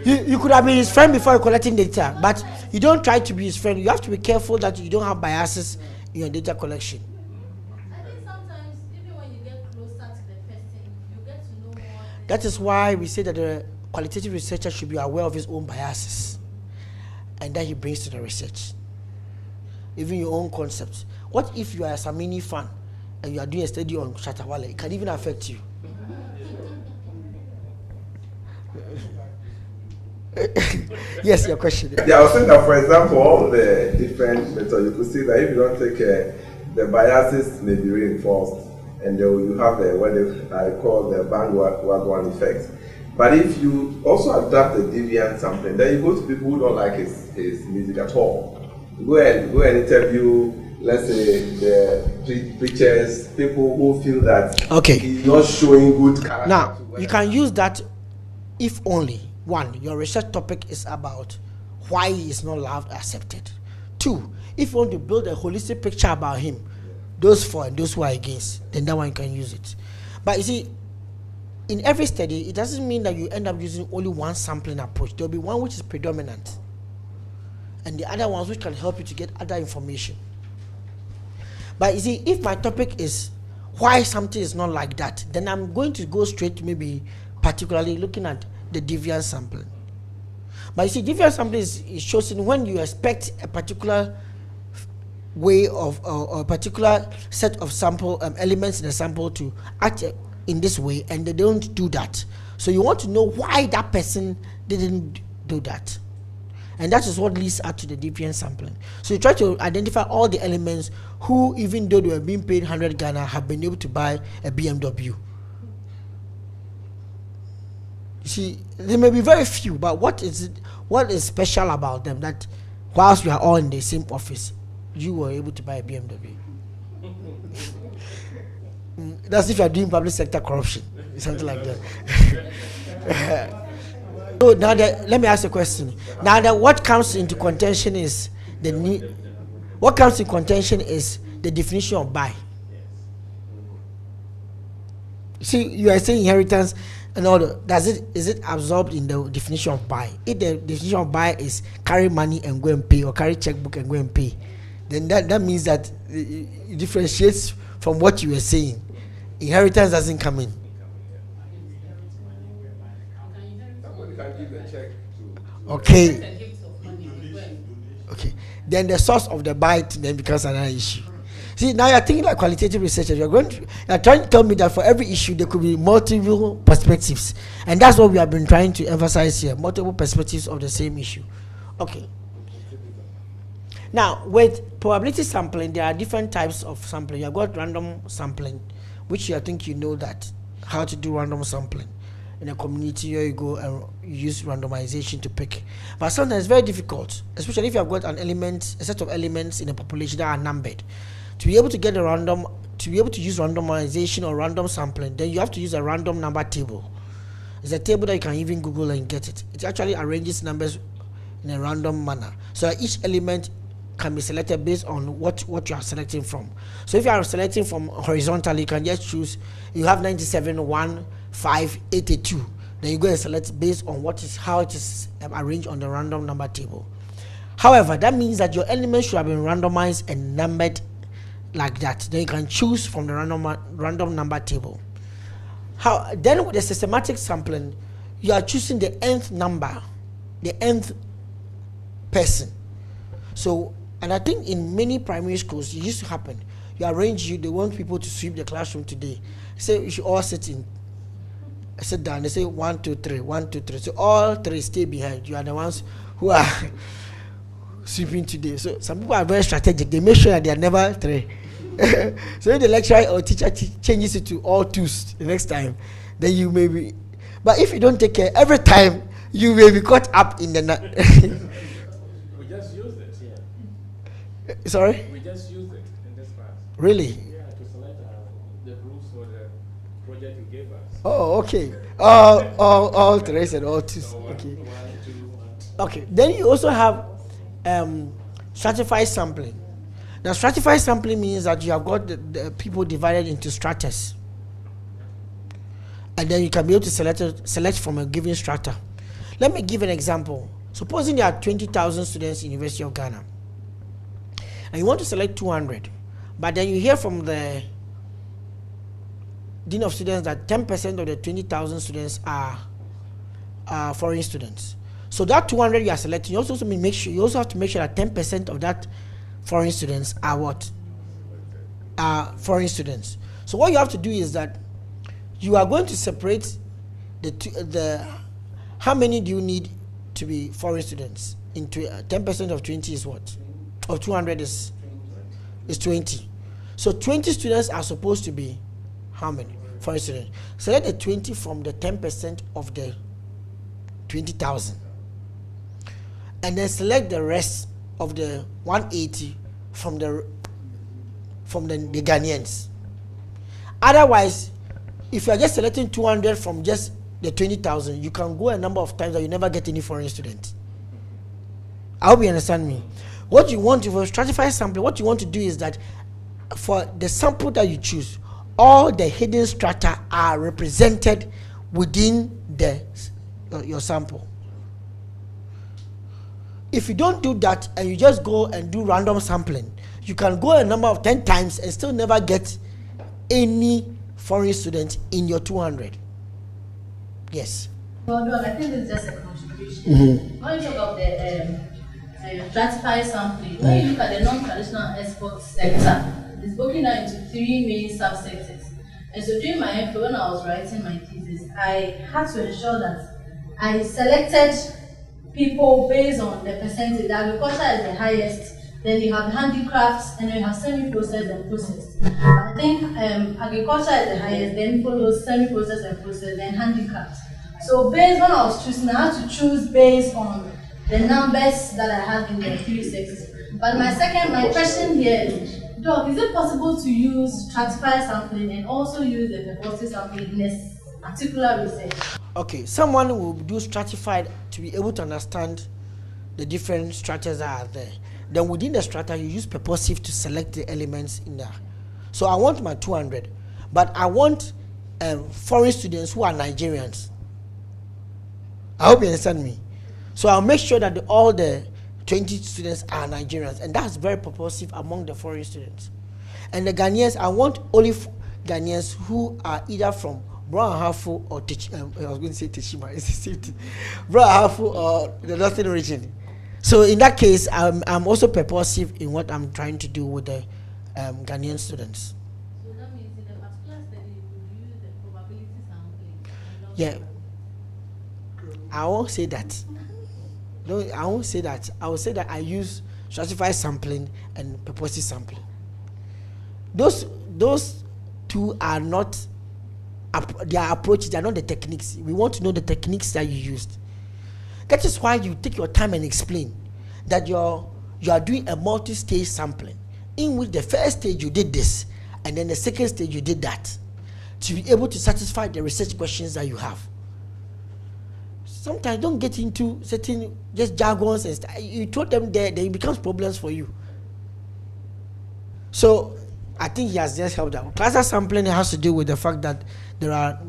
You could have been his friend before collecting data, but you don't try to be his friend. You have to be careful that you don't have biases in your data collection. I think sometimes, even when you get closer to the person, you get to know more. That is why we say that the qualitative researcher should be aware of his own biases and that he brings to the research. Even your own concepts. What if you are a Samini fan and you are doing a study on Shatawale? It can even affect you. Yes, your question. Yeah, I was saying that, for example, all the different methods, you could see that if you don't take the biases may be reinforced, and then you have what I call the bandwagon effect. But if you also adapt the deviant sampling, then you go to people who don't like his music at all. You go and interview, let's say, the preachers, people who feel that he's not showing good character. Now, you can use that if only, one, your research topic is about why he is not loved or accepted. 2, if you want to build a holistic picture about him, those for and those who are against, then that one you can use it. But you see, in every study, it doesn't mean that you end up using only one sampling approach. There will be one which is predominant, and the other ones which can help you to get other information. But you see, if my topic is why something is not like that, then I'm going to go straight to maybe particularly looking at the deviance sampling. But you see, deviance sampling is chosen when you expect a particular way of or a particular set of sample elements in a sample to act in this way, and they don't do that. So you want to know why that person didn't do that, and that is what leads up to the deviance sampling. So you try to identify all the elements who, even though they were being paid 100 Ghana, have been able to buy a BMW. You see, there may be very few, but what is special about them that whilst we are all in the same office, you were able to buy a BMW? That's if you are doing public sector corruption, something like that. So now let me ask a question. Now what comes into contention is the definition of buy. See, you are saying inheritance and all that. Is it absorbed in the definition of buy? If the definition of buy is carry money and go and pay, or carry checkbook and go and pay, then that means that it differentiates from what you were saying. Inheritance doesn't come in. Somebody can give the check to Okay. Okay. Then the source of the buy then becomes another issue. See, now you're thinking like qualitative researchers. You're trying to tell me that for every issue there could be multiple perspectives, and that's what we have been trying to emphasize here: multiple perspectives of the same issue. Okay. Now, with probability sampling, there are different types of sampling. You've got random sampling, which I think you know that how to do random sampling in a community where you go and use randomization to pick. But sometimes it's very difficult, especially if you have got a set of elements in a population that are numbered. To be able to get to be able to use randomization or random sampling, then you have to use a random number table. It's a table that you can even Google and get it. It actually arranges numbers in a random manner, so that each element can be selected based on what you are selecting from. So if you are selecting from horizontally, you can just choose, you have 97, 1, 5, 82. Then you go and select based on how it is arranged on the random number table. However, that means that your elements should have been randomized and numbered like that. Then you can choose from the random number table. Then with the systematic sampling, you are choosing the nth number, the nth person. So, and I think in many primary schools it used to happen. They want people to sweep the classroom today. Say you should all sit down. They say 1, 2, 3, 1, 2, 3. So all three stay behind. You are the ones who are sweeping today. So some people are very strategic. They make sure that they are never 3. So if the lecturer or teacher changes it to all 2s the next time, then you may be. But if you don't take care, every time you may be caught up in the. We just used it here. Sorry? We just used it in this class. Really? Yeah, to select the rules for the project you gave us. Oh, okay. All 3s and all 2s. So Okay. 1, 2, 1. Okay. Then you also have stratified sampling. Now, stratified sampling means that you have got the people divided into stratas, and then you can be able to select from a given strata. Let me give an example. Supposing there are 20,000 students in University of Ghana, and you want to select 200, but then you hear from the Dean of Students that 10% of the 20,000 students are foreign students. So that 200 you are selecting, you also have to make sure that 10% of that foreign students are what? Foreign students. So what you have to do is that you are going to separate how many do you need to be foreign students into 10% of 20 is what? Of 200 is 20. So 20 students are supposed to be how many foreign students? Select the 20 from the 10% of the 20,000, and then select the rest of the 180 from the Ghanaians. Otherwise, if you are just selecting 200 from just the 20,000, you can go a number of times that you never get any foreign student. I hope you understand me. What you want to for stratified sampling, what you want to do is that for the sample that you choose, all the hidden strata are represented within your sample. If you don't do that and you just go and do random sampling, you can go a number of 10 times and still never get any foreign student in your 200. Yes. Well, Doug, I think it's just a contribution. When you talk about the stratified sampling, when you look at the non-traditional export sector, it's broken down into 3 main subsectors. And so during my MPhil, when I was writing my thesis, I had to ensure that I selected people based on the percentage. Agriculture is the highest, then you have handicrafts, and then you have semi-processed and processed. I think agriculture is the highest, then follows semi-processed and processed, then handicrafts. So based on I was choosing, I had to choose based on the numbers that I had in the 3 sectors. But my question here is, Doc, is it possible to use stratified sampling and also use the purposive sampling in a particular research? Okay, someone will do stratified to be able to understand the different stratas that are there. Then within the strata, you use purposive to select the elements in there. So I want my 200, but I want foreign students who are Nigerians. I hope you understand me. So I'll make sure that all the 20 students are Nigerians, and that's very purposive among the foreign students. And the Ghanaians, I want only Ghanaians who are either from Brown Hafu or I was going to say Teshima, it's the same thing. Brown Hafu or the Northern region. So in that case, I'm also purposive in what I'm trying to do with the Ghanaian students. So that means in the particular study, you could use the probability sampling. Yeah. I won't say that. No, I won't say that. I will say that I use stratified sampling and purposive sampling. Those two are not their approaches, they are not the techniques. We want to know the techniques that you used. That is why you take your time and explain that you are doing a multi-stage sampling, in which the first stage you did this, and then the second stage you did that, to be able to satisfy the research questions that you have. Sometimes don't get into certain just jargons and stuff. You told them there, then it becomes problems for you. So I think he has just helped out. Cluster sampling has to do with the fact that there are,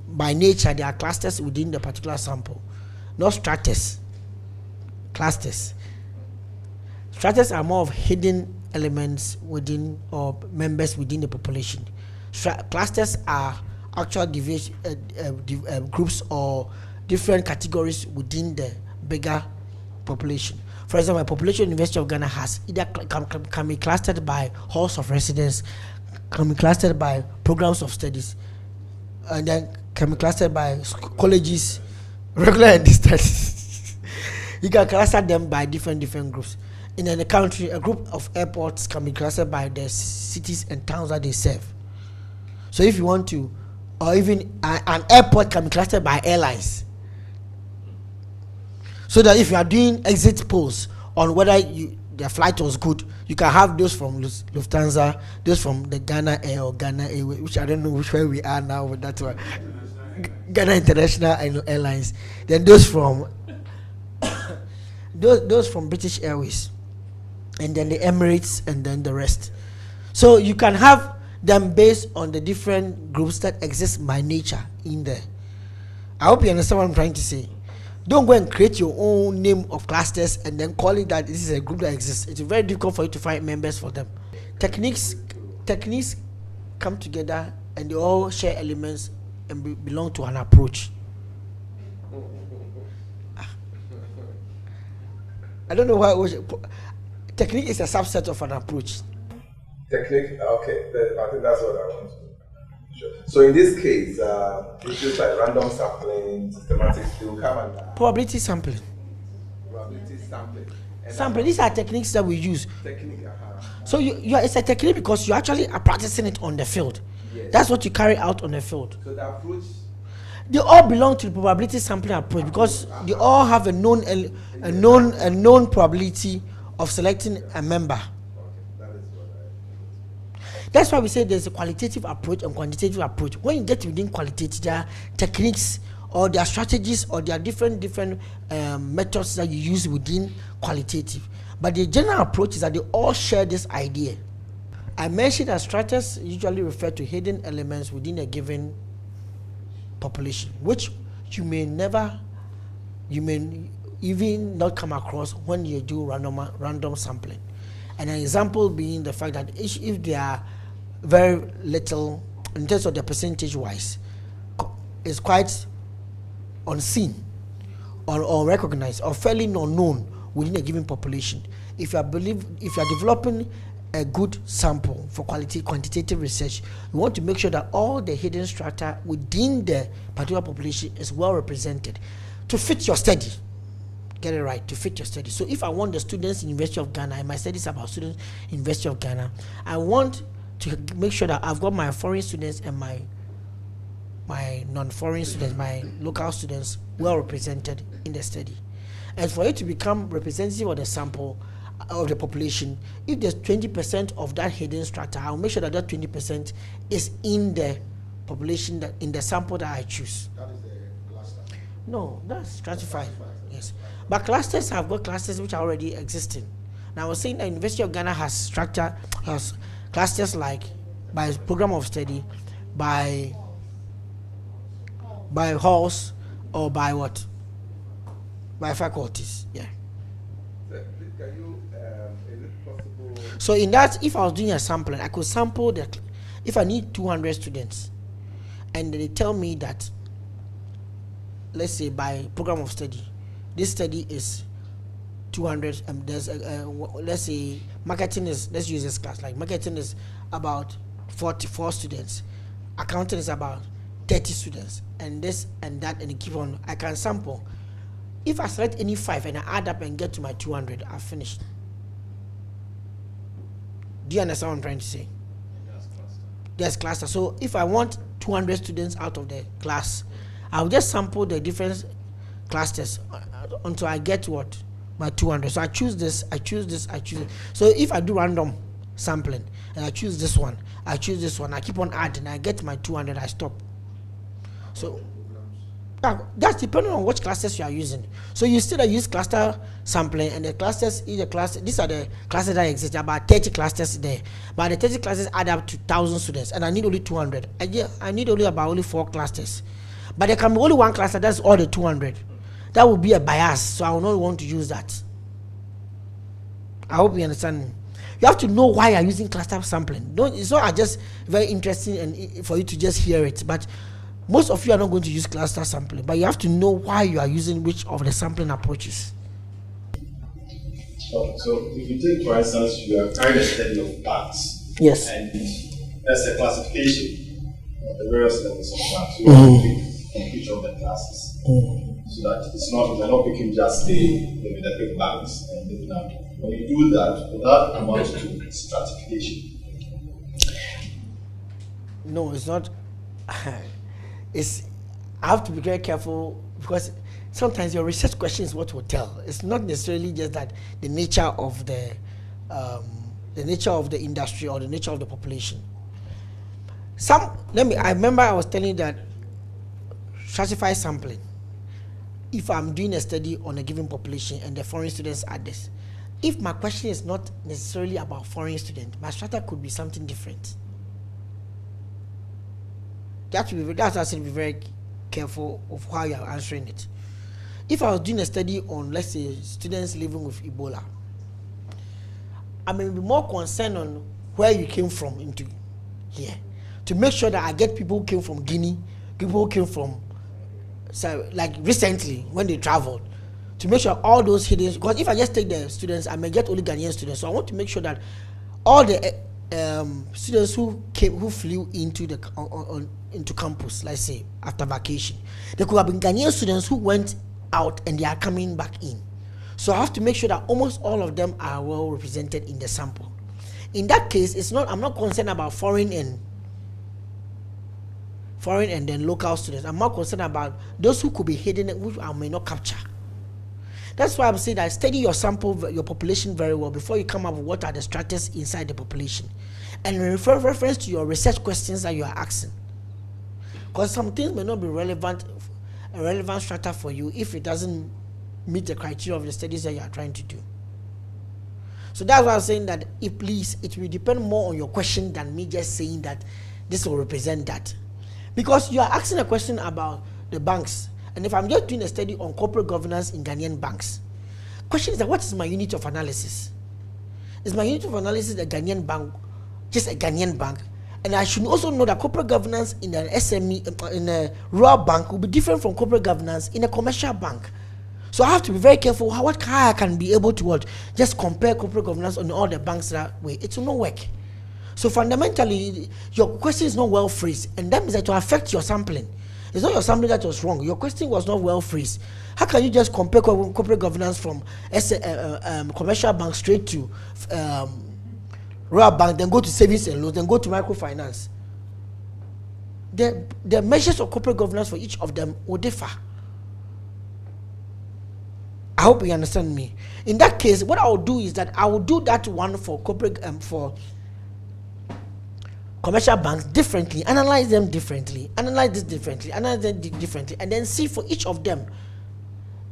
by nature, there are clusters within the particular sample, not stratas. Clusters. Stratas are more of hidden elements within or members within the population. Clusters are actual groups or different categories within the bigger population. For example, a population University of Ghana has either can be clustered by halls of residence, can be clustered by programs of studies, and then can be clustered by colleges, regular and distance. You can cluster them by different groups. In the country, a group of airports can be clustered by the cities and towns that they serve. So if you want to, or even an airport can be clustered by airlines. So that if you are doing exit polls on whether the flight was good, you can have those from Lufthansa, those from the Ghana Air or Ghana Airways, which I don't know which way we are now with that one. Ghana International Airlines. Then those from those from British Airways, and then the Emirates, and then the rest. So you can have them based on the different groups that exist by nature in there. I hope you understand what I'm trying to say. Don't go and create your own name of clusters and then call it that this is a group that exists. It's very difficult for you to find members for them. Techniques come together and they all share elements and belong to an approach. I don't know why. Technique is a subset of an approach. Technique, okay. I think that's what I want to do. Sure. So in this case, issues like random sampling, systematic, they will come under probability sampling. Probability sampling. Sampling. These are techniques that we use. Technique. So it's a technique because you actually are practicing it on the field. Yes. That's what you carry out on the field. So the approach. They all belong to the probability sampling approach because they all have a known probability of selecting a member. That's why we say there's a qualitative approach and quantitative approach. When you get within qualitative, there are techniques or there are strategies or there are different methods that you use within qualitative. But the general approach is that they all share this idea. I mentioned that stratas usually refer to hidden elements within a given population, which you may even not come across when you do random sampling. And an example being the fact that if they are very little in terms of the percentage wise, is quite unseen or unrecognized or fairly unknown within a given population. If you are developing a good sample for quantitative research, you want to make sure that all the hidden strata within the particular population is well represented to fit your study. Get it right, to fit your study. So if I want the students in University of Ghana, and my studies about students in University of Ghana, I want to make sure that I've got my foreign students and my non-foreign students, my local students, well represented in the study. And for it to become representative of the sample of the population, if there's 20% of that hidden strata, I'll make sure that that 20% is in the population, that in the sample that I choose. That is the cluster. No, that's stratified. Yes, but clusters have got clusters which are already existing. Now I was saying that University of Ghana has clusters like by program of study, by halls, or by what? By faculties. Yeah. Can you, is it possible? So in that, if I was doing a sampling, I could sample if I need 200 students, and they tell me that, let's say by program of study, this study is 200, there's let's say marketing is, let's use this class, like marketing is about 44 students, accounting is about 30 students, and this and that, and keep on. I can sample. If I select any 5 and I add up and get to my 200, I've finished. Do you understand what I'm trying to say? There's cluster. So if I want 200 students out of the class, I'll just sample the different clusters until I get what? My 200. So I choose this, I choose this, I choose it. So if I do random sampling and I choose this one, I choose this one, I keep on adding, I get my 200, I stop. So that's depending on which clusters you are using. So you still use cluster sampling, and the clusters, these are the clusters that exist, about 30 clusters there. But the 30 clusters add up to 1,000 students, and I need only 200. I need only 4 clusters. But there can be only one cluster, that's all the 200. That would be a bias, so I will not want to use that. I hope you understand me. You have to know why you're using cluster sampling. It's not just very interesting and for you to just hear it, but most of you are not going to use cluster sampling, but you have to know why you are using which of the sampling approaches. So if you take, for instance, you are carrying a study of plants. Yes. And that's a classification of the various levels of plants. So you have to pick each of the classes. So that you're not picking just the big bags and leaving out. When you do that amounts to stratification. No, it's not. I have to be very careful, because sometimes your research question is what will tell. It's not necessarily just that the nature of the industry or the nature of the population. I remember I was telling you that stratified sampling. If I'm doing a study on a given population and the foreign students are this, if my question is not necessarily about foreign students, my strata could be something different. That's why I said be very careful of how you are answering it. If I was doing a study on, let's say, students living with Ebola, I may be more concerned on where you came from into here, to make sure that I get people who came from Guinea, people who came from, so like recently when they traveled, to make sure all those hidden, because if I just take the students, I may get only Ghanaian students. So I want to make sure that all the students who flew into into campus, let's say after vacation, there could have been Ghanaian students who went out and they are coming back in. So I have to make sure that almost all of them are well represented in the sample. In that case, I'm not concerned about foreign and then local students. I'm more concerned about those who could be hidden, which I may not capture. That's why I'm saying that study your sample, your population very well before you come up with what are the stratas inside the population, and reference to your research questions that you are asking. Because some things may not be relevant strata for you if it doesn't meet the criteria of the studies that you are trying to do. So that's why I'm saying that if please, it will depend more on your question than me just saying that this will represent that. Because you are asking a question about the banks, and if I'm just doing a study on corporate governance in Ghanaian banks, question is that what is my unit of analysis? Is my unit of analysis a Ghanaian bank, just a Ghanaian bank? And I should also know that corporate governance in an SME, in a rural bank will be different from corporate governance in a commercial bank. So I have to be very careful how I can be able to just compare corporate governance on all the banks that way. It will not work. So fundamentally, your question is not well phrased, and that means that to affect your sampling. It's not your sampling that was wrong. Your question was not well phrased. How can you just compare corporate governance from commercial bank straight to rural bank, then go to savings and loans, then go to microfinance? The measures of corporate governance for each of them will differ. I hope you understand me. In that case, what I will do is that I will do that one for corporate for commercial banks differently, analyze them differently, analyze this differently, analyze them differently, and then see for each of them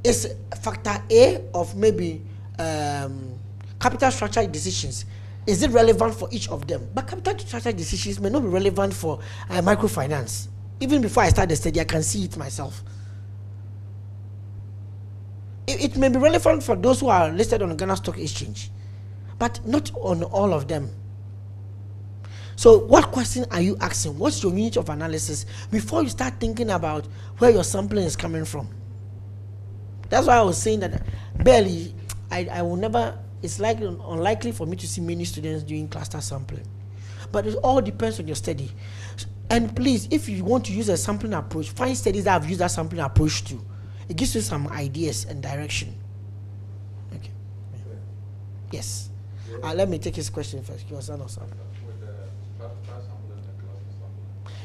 is factor A of maybe capital structure decisions. Is it relevant for each of them? But capital structure decisions may not be relevant for microfinance. Even before I start the study, I can see it myself. It may be relevant for those who are listed on the Ghana Stock Exchange, but not on all of them. So what question are you asking? What's your unit of analysis before you start thinking about where your sampling is coming from? That's why I was saying that barely, I will never, it's like unlikely for me to see many students doing cluster sampling. But it all depends on your study. And please, if you want to use a sampling approach, find studies that have used that sampling approach too. It gives you some ideas and direction. Okay. Yes. Let me take his question first. Your son or something.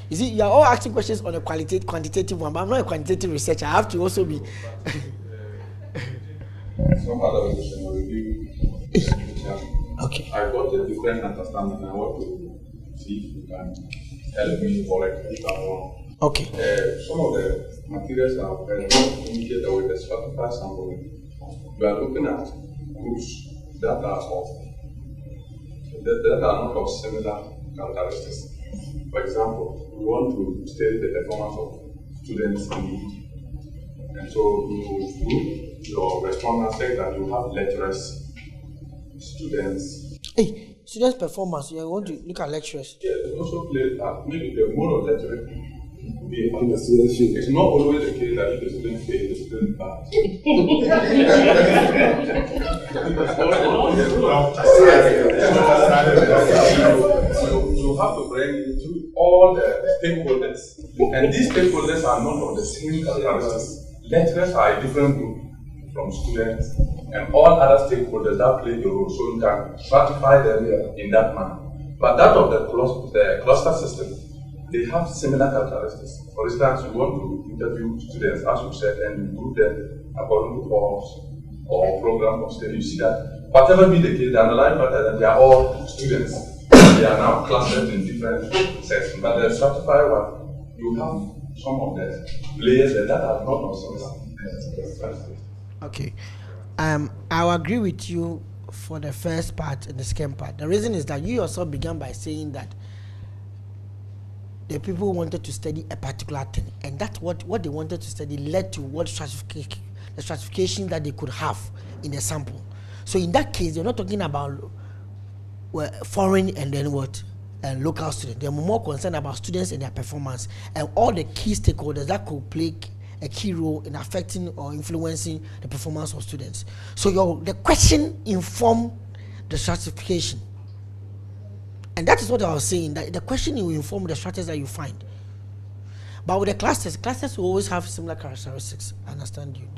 You see, you are all asking questions on a quantitative one, but I'm not a quantitative researcher. I have to also be. Some other question will review. Okay. I got a different understanding. I want to see if you can help me correct if I'm wrong. Okay. Some of the materials I've indicated with the stratified sampling, we are looking at groups that are not of similar characteristics. For example, we want to study the performance of students in each. And so you group your respondents say that you have lecturers, students. Hey, students' performance, you want to look at lecturers. Yeah, it also plays that maybe the mode of lecturing could be on the student sheet. It's not always the case that if the student fails, the student pass. You have to bring into all the stakeholders, and these stakeholders are not of the same characteristics. Lecturers are a different group from students, and all other stakeholders that play a role, so you can stratify them in that manner. But that of the cluster system, they have similar characteristics. For instance, you want to interview students, as you said, and you group them according to course or program of study. You see that whatever be the case, the underlying fact that they are all students. They are now clustered in different sections. But the stratified one, you have some of the players that are not of similar. Okay. I'll agree with you for the first part and the second part. The reason is that you yourself began by saying that the people wanted to study a particular thing, and that's what they wanted to study led to what the stratification that they could have in the sample. So in that case, they're not talking about foreign and then local students. They're more concerned about students and their performance and all the key stakeholders that could play a key role in affecting or influencing the performance of students. So the question informed the stratification. And that is what I was saying, that the question will inform the strategies that you find. But with the clusters will always have similar characteristics. I understand you.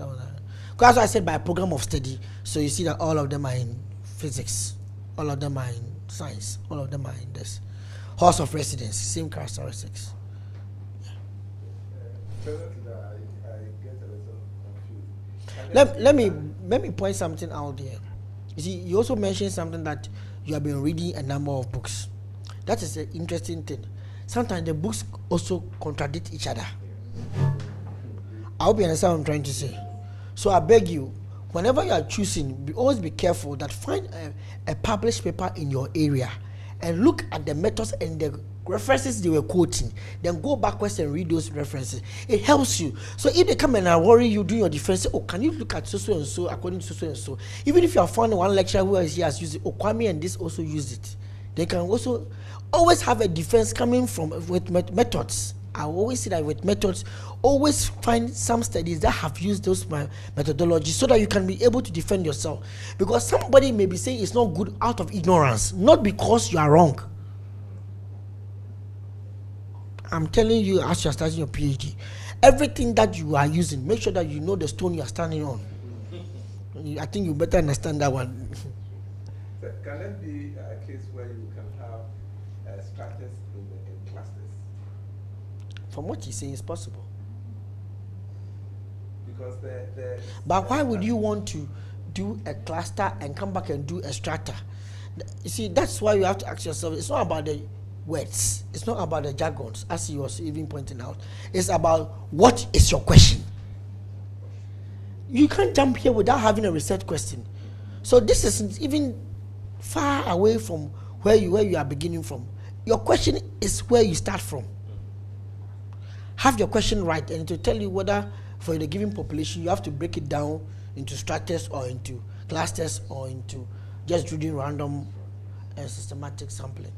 Because I said by a program of study, so you see that all of them are in physics, all of them are in science, all of them are in this. Halls of residence, same characteristics. Let me point something out there. You see, you also mentioned something that you have been reading a number of books. That is an interesting thing. Sometimes the books also contradict each other. I hope you understand what I'm trying to say. So I beg you, whenever you are choosing, always be careful that find a published paper in your area and look at the methods and the references they were quoting, then go backwards and read those references. It helps you. So if they come and worry you doing your defense, say, oh, can you look at so and so according to so and so? Even if you have found one lecturer who has used it, oh, Kwame and this also used it. They can also always have a defense coming from with methods. I always say that with methods, always find some studies that have used those methodologies so that you can be able to defend yourself. Because somebody may be saying it's not good out of ignorance, not because you are wrong. I'm telling you, as you are starting your PhD, everything that you are using, make sure that you know the stone you are standing on. I think you better understand that one. So can it be a case where you can have strategies in clusters? From what he's saying, it's possible. Because but why would you want to do a cluster and come back and do a strata? You see, that's why you have to ask yourself, it's not about the words, it's not about the jargons, as he was even pointing out. It's about what is your question. You can't jump here without having a research question. So this isn't even far away from where you are beginning from. Your question is where you start from. Have your question right, and to tell you whether for the given population you have to break it down into stratas or into clusters or into just doing random and systematic sampling.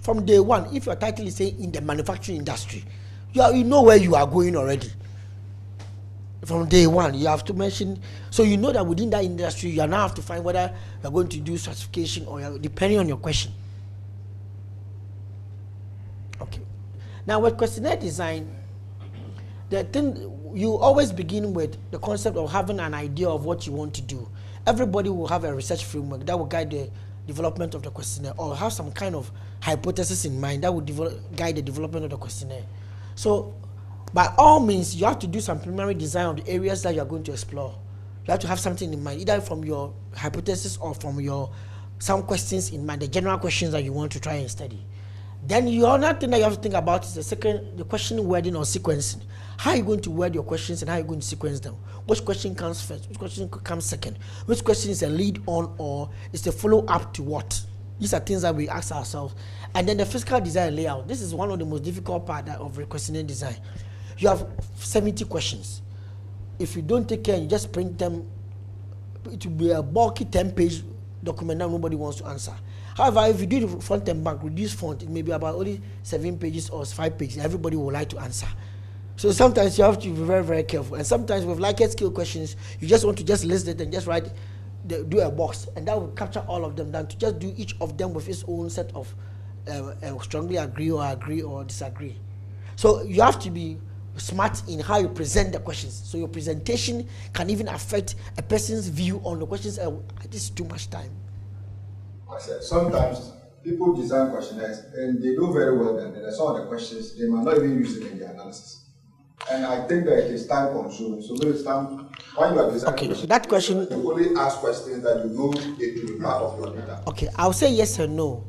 From day one, if your title is saying in the manufacturing industry, you know where you are going already. From day one, you have to mention, so you know that within that industry, you now have to find whether you're going to do certification or depending on your question. Okay. Now with questionnaire design, the thing, you always begin with the concept of having an idea of what you want to do. Everybody will have a research framework that will guide the development of the questionnaire, or have some kind of hypothesis in mind that will guide the development of the questionnaire. So by all means, you have to do some preliminary design of the areas that you are going to explore. You have to have something in mind, either from your hypothesis or from some questions in mind, the general questions that you want to try and study. Then the other thing that you have to think about is the question wording or sequencing. How are you going to word your questions and how are you going to sequence them? Which question comes first? Which question comes second? Which question is a lead on or is a follow up to what? These are things that we ask ourselves. And then the physical design layout. This is one of the most difficult parts of questionnaire design. You have 70 questions. If you don't take care and you just print them, it will be a bulky 10-page document that nobody wants to answer. However, if you do the front and back, reduce font, it may be about only 7 pages or 5 pages. Everybody will like to answer. So sometimes you have to be very, very careful. And sometimes with Likert scale questions, you just want to just list it and just write, do a box, and that will capture all of them. Than to just do each of them with its own set of strongly agree or disagree. So you have to be smart in how you present the questions. So your presentation can even affect a person's view on the questions. This is too much time. I said, sometimes people design questionnaires and they do very well, and then some of the questions they might not even use it in the analysis. And I think that it is time consuming. So maybe it's time when you are designing. Okay, that question. You only ask questions that you know it will be part of your data. Okay, I'll say yes or no.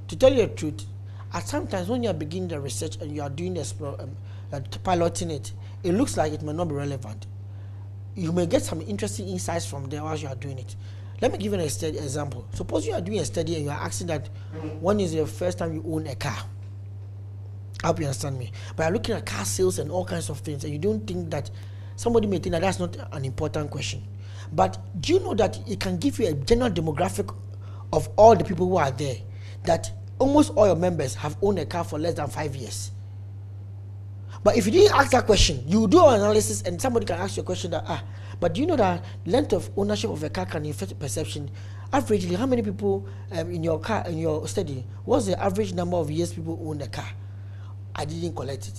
To tell you the truth, at sometimes when you are beginning the research and you are doing piloting it, it looks like it may not be relevant. You may get some interesting insights from there as you are doing it. Let me give you an example. Suppose you are doing a study and you are asking that when is the first time you own a car? I hope you understand me. But you're looking at car sales and all kinds of things, and you don't think that somebody may think that that's not an important question. But do you know that it can give you a general demographic of all the people who are there, that almost all your members have owned a car for less than 5 years? But if you didn't ask that question, you do an analysis and somebody can ask you a question that, but do you know that length of ownership of a car can affect perception? Averagely, how many people in your car, in your study, what's the average number of years people own a car? I didn't collect it.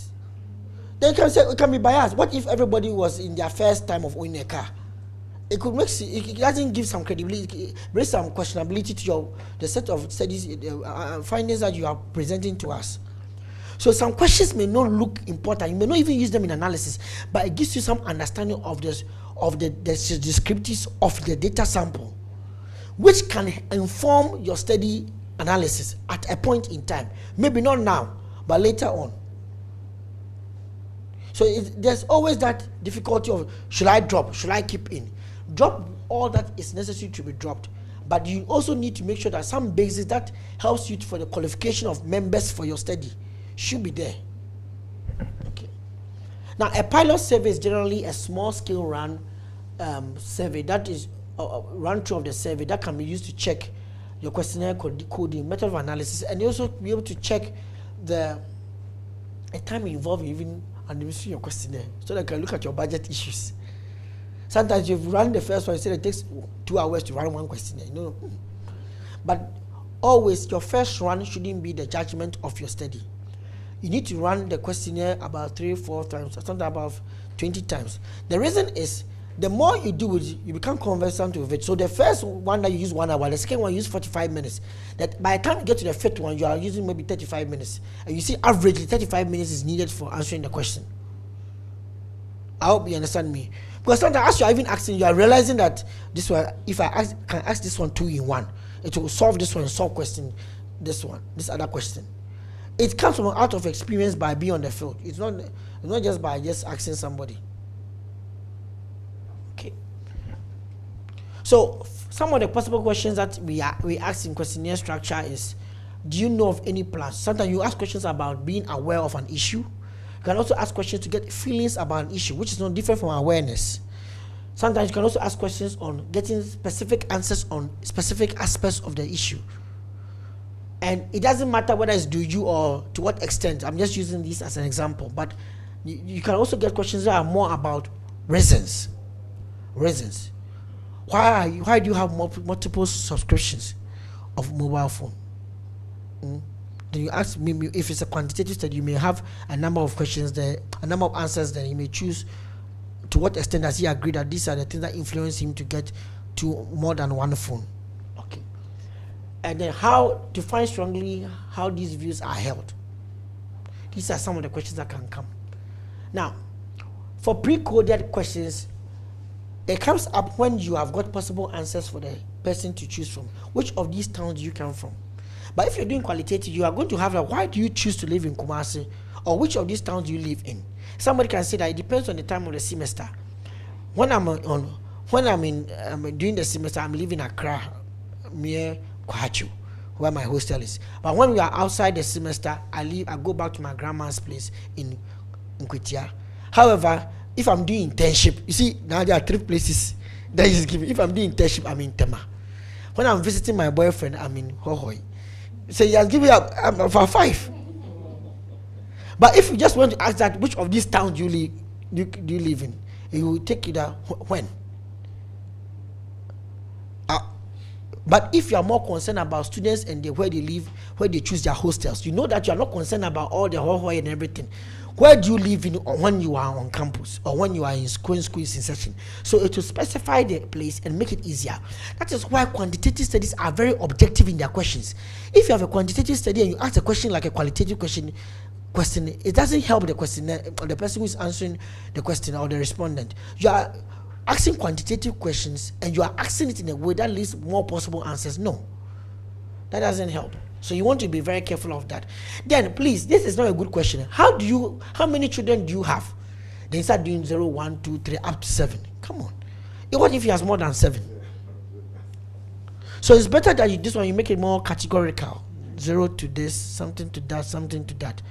Then you can say it can be biased. What if everybody was in their first time of owning a car? It could make it doesn't give some credibility, bring some questionability to the set of studies findings that you are presenting to us. So some questions may not look important. You may not even use them in analysis, but it gives you some understanding of the descriptives of the data sample, which can inform your study analysis at a point in time. Maybe not now, but later on. So there's always that difficulty of, should I drop? Should I keep in? Drop all that is necessary to be dropped. But you also need to make sure that some basis that helps you for the qualification of members for your study should be there. Okay. Now, a pilot survey is generally a small scale run survey that is run through of the survey that can be used to check your questionnaire coding, method of analysis, and you also be able to check the time involved in even administering your questionnaire, so that you can look at your budget issues. Sometimes you've run the first one, you say it takes 2 hours to run one questionnaire. No. But always, your first run shouldn't be the judgment of your study. You need to run the questionnaire about 3-4 times, or sometimes about 20 times. The reason is, the more you do it, you become conversant with it. So the first one that you use 1 hour, the second one you use 45 minutes. That by the time you get to the fifth one, you are using maybe 35 minutes. And you see, averagely 35 minutes is needed for answering the question. I hope you understand me. Because sometimes as you are even asking, you are realizing that this one, if I can ask this one 2 in 1, it will solve this one, solve question, this other question. It comes from out of experience by being on the field. It's not just by just asking somebody. Okay. So some of the possible questions that we ask in questionnaire structure is, do you know of any plans? Sometimes you ask questions about being aware of an issue. You can also ask questions to get feelings about an issue, which is not different from awareness. Sometimes you can also ask questions on getting specific answers on specific aspects of the issue. And it doesn't matter whether it's do you or to what extent. I'm just using this as an example. But you can also get questions that are more about reasons. Reasons. Why do you have multiple subscriptions of mobile phone? Then you ask me, if it's a quantitative study, you may have a number of questions there, a number of answers there. You may choose to what extent does he agree that these are the things that influence him to get to more than one phone. Okay. And then how define strongly how these views are held. These are some of the questions that can come. Now, for pre-coded questions, it comes up when you have got possible answers for the person to choose from. Which of these towns do you come from? But if you're doing qualitative, you are going to have like, why do you choose to live in Kumasi? Or which of these towns do you live in? Somebody can say that it depends on the time of the semester. When I'm doing the semester, I'm living in Accra, near Kwachu, where my hostel is. But when we are outside the semester, I go back to my grandma's place in Kwitia. However, if I'm doing internship, you see, now there are 3 places that is given. If I'm doing internship, I'm in Tema. When I'm visiting my boyfriend, I'm in Hohoi. So he has given up for 5. But if you just want to ask that, which of these towns do you live in? He will take you there when. But if you are more concerned about students and where they live, where they choose their hostels, you know that you are not concerned about all the Hohoi and everything. Where do you live in when you are on campus or when you are in school is in session? So it will specify the place and make it easier. That is why quantitative studies are very objective in their questions. If you have a quantitative study and you ask a question like a qualitative question, it doesn't help the questioner or the person who is answering the question or the respondent. You are asking quantitative questions and you are asking it in a way that leaves more possible answers. No, that doesn't help. So you want to be very careful of that. Then please, this is not a good question. How many children do you have? Then start doing 0, 1, 2, 3 up to 7. Come on. What if he has more than 7? So it's better that this one you make it more categorical. 0 to this, something to that, something to that.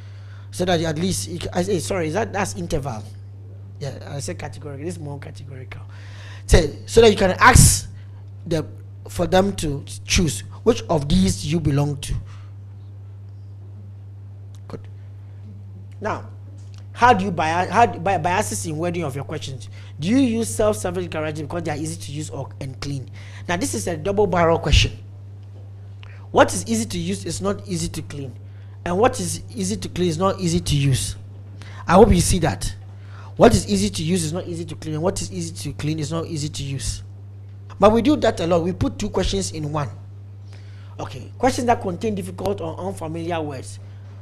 So that at least that's interval. Yeah, I said categorical. This is more categorical. So that you can ask for them to choose which of these you belong to. Good. Now, how do you biases in wording of your questions? Do you use self-serving declarations because they are easy to use and clean? Now, this is a double-barrel question. What is easy to use is not easy to clean, and what is easy to clean is not easy to use. I hope you see that. What is easy to use is not easy to clean, and what is easy to clean is not easy to use. But we do that a lot. We put 2 questions in one. Okay, questions that contain difficult or unfamiliar words.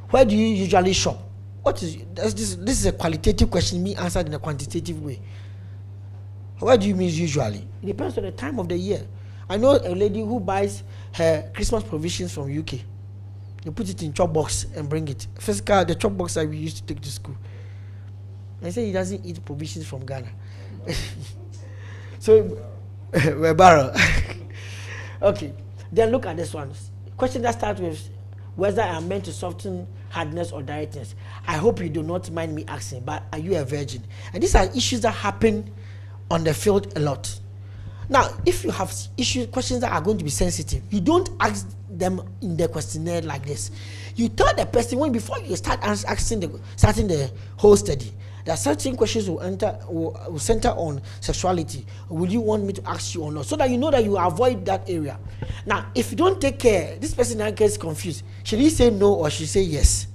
Where do you usually shop? This is a qualitative question, me answered in a quantitative way. What do you mean usually? It depends on the time of the year. I know a lady who buys her Christmas provisions from UK. They put it in chop box and bring it. Physical, the chop box that we used to take to school. I say he doesn't eat provisions from Ghana. So we're barrel. Okay. Then look at this one. Question that starts with whether I am meant to soften hardness or directness. I hope you do not mind me asking, but are you a virgin? And these are issues that happen on the field a lot. Now, if you have questions that are going to be sensitive, you don't ask them in the questionnaire like this. You tell the person before you start starting the whole study, there are certain questions will center on sexuality. Will you want me to ask you or not? So that you know that you avoid that area. Now, if you don't take care, this person now gets confused. Should he say no or should he say yes?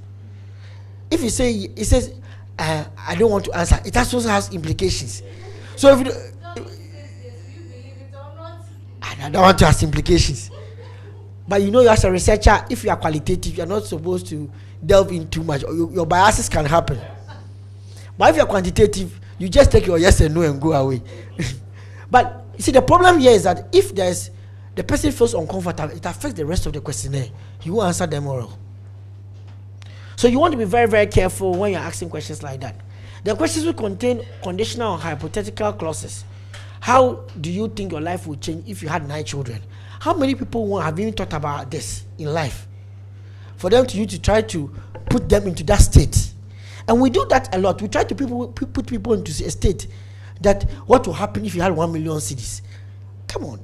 If he says, I don't want to answer, it also has implications. So if you I don't want to ask implications. But you know, as a researcher, if you are qualitative, you are not supposed to delve in too much, or your biases can happen. But if you are quantitative, you just take your yes and no and go away. But you see, the problem here is that if the person feels uncomfortable, it affects the rest of the questionnaire. He will answer them oral. So you want to be very, very careful when you're asking questions like that. The questions will contain conditional or hypothetical clauses. How do you think your life would change if you had 9 children? How many people have even thought about this in life? For them to try to put them into that state. And we do that a lot. We try to put people into a state that what will happen if you had 1 million cedis. Come on.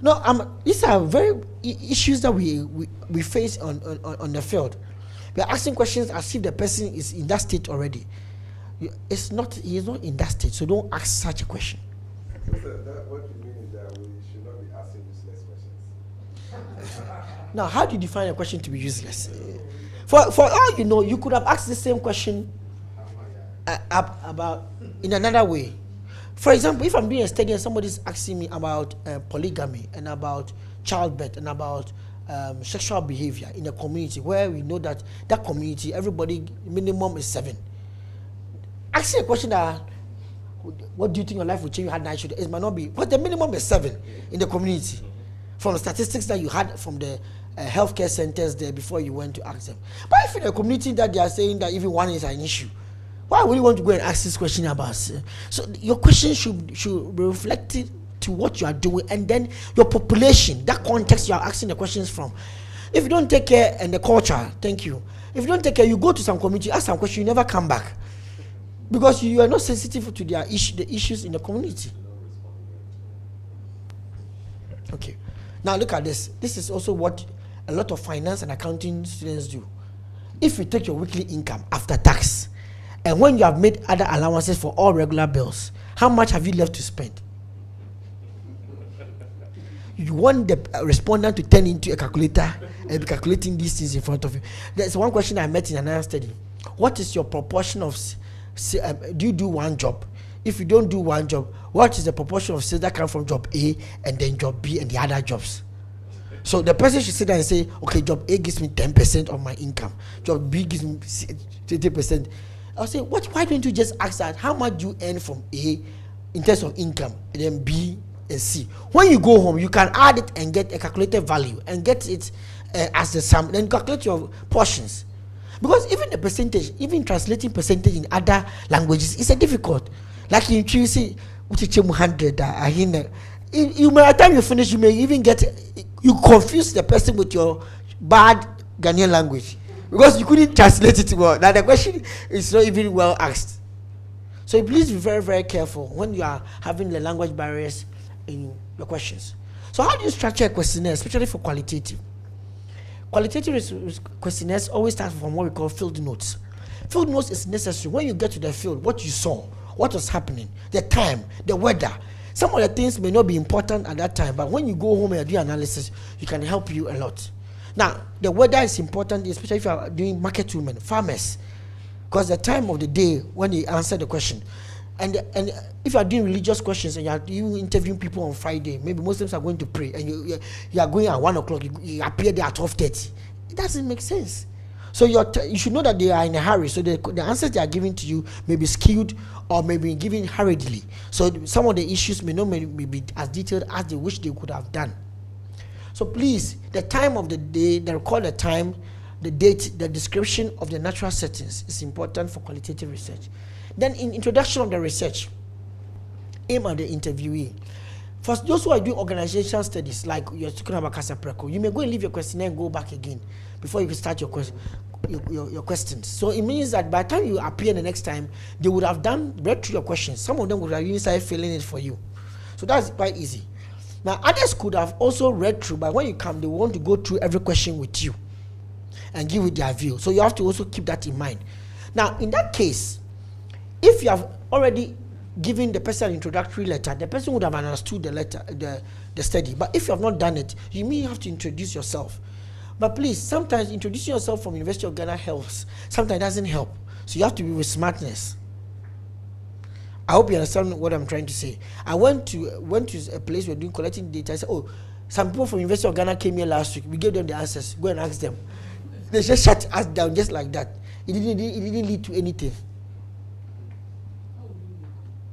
No, these are very issues that we face on the field. We are asking questions as if the person is in that state already. He is not in that state, so don't ask such a question. So what you mean is that we should not be asking useless questions. Now, how do you define a question to be useless? For all you know, you could have asked the same question about in another way. For example, if I'm doing a study and somebody's asking me about polygamy and about childbirth and about sexual behavior in a community where we know that community, everybody minimum is 7. Asking a question that, what do you think your life will change if you had 9 children? It might not be, but the minimum is 7 in the community. From the statistics that you had from the healthcare centers there before you went to ask them. But if in a community that they are saying that even 1 is an issue, why would you want to go and ask this question about? So your question should be reflected to what you are doing, and then your population, that context you are asking the questions from. If you don't take care, and the culture, thank you. If you don't take care, you go to some community, ask some question, you never come back. Because you are not sensitive to the issues in the community. Okay. Now look at this. This is also what a lot of finance and accounting students do. If you take your weekly income after tax, and when you have made other allowances for all regular bills, how much have you left to spend? You want the respondent to turn into a calculator and be calculating these things in front of you. There's one question I met in another study. What is your proportion of do you do one job? If you don't do one job, what is the proportion of sales that come from job A and then job B and the other jobs? So the person should sit there and say, okay, job A gives me 10% of my income. Job B gives me 20%. I'll say, why don't you just ask that? How much do you earn from A in terms of income, and then B and C? When you go home, you can add it and get a calculated value and get it as the sum, then calculate your portions. Because even the percentage, even translating percentage in other languages is a difficult. Like in you say, 100, you by the time you finish, you may even you confuse the person with your bad Ghanaian language. Because you couldn't translate it well. Now the question is not even well asked. So please be very, very careful when you are having the language barriers in your questions. So how do you structure a questionnaire, especially for qualitative? Qualitative questionnaires always start from what we call field notes. Field notes is necessary when you get to the field, what you saw, what was happening, the time, the weather. Some of the things may not be important at that time, but when you go home and do analysis, it can help you a lot. Now, the weather is important, especially if you are doing market women, farmers, because the time of the day when they answer the question. And if you are doing religious questions and you interviewing people on Friday, maybe Muslims are going to pray, and you are going at 1 o'clock, you appear there at 12:30. It doesn't make sense. So you should know that they are in a hurry. So the answers they are giving to you may be skewed or may be given hurriedly. So some of the issues may not be as detailed as they wish they could have done. So please, the time of the day, the recorded time, the date, the description of the natural settings is important for qualitative research. Then in introduction of the research, aim at the interviewee. For those who are doing organizational studies, like you're talking about Casapreco, you may go and leave your questionnaire and go back again before you can start your questions. So it means that by the time you appear the next time, they would have read through your questions. Some of them would have even started filling it for you. So that's quite easy. Now, others could have also read through, but when you come, they want to go through every question with you and give you their view. So you have to also keep that in mind. Now, in that case, if you have already given the person an introductory letter, the person would have understood the letter, the study. But if you have not done it, you may have to introduce yourself. But please, sometimes introducing yourself from University of Ghana helps. Sometimes it doesn't help. So you have to be with smartness. I hope you understand what I'm trying to say. I went to a place we're doing collecting data. I said, oh, some people from University of Ghana came here last week. We gave them the answers. Go and ask them. They just shut us down just like that. It didn't lead to anything.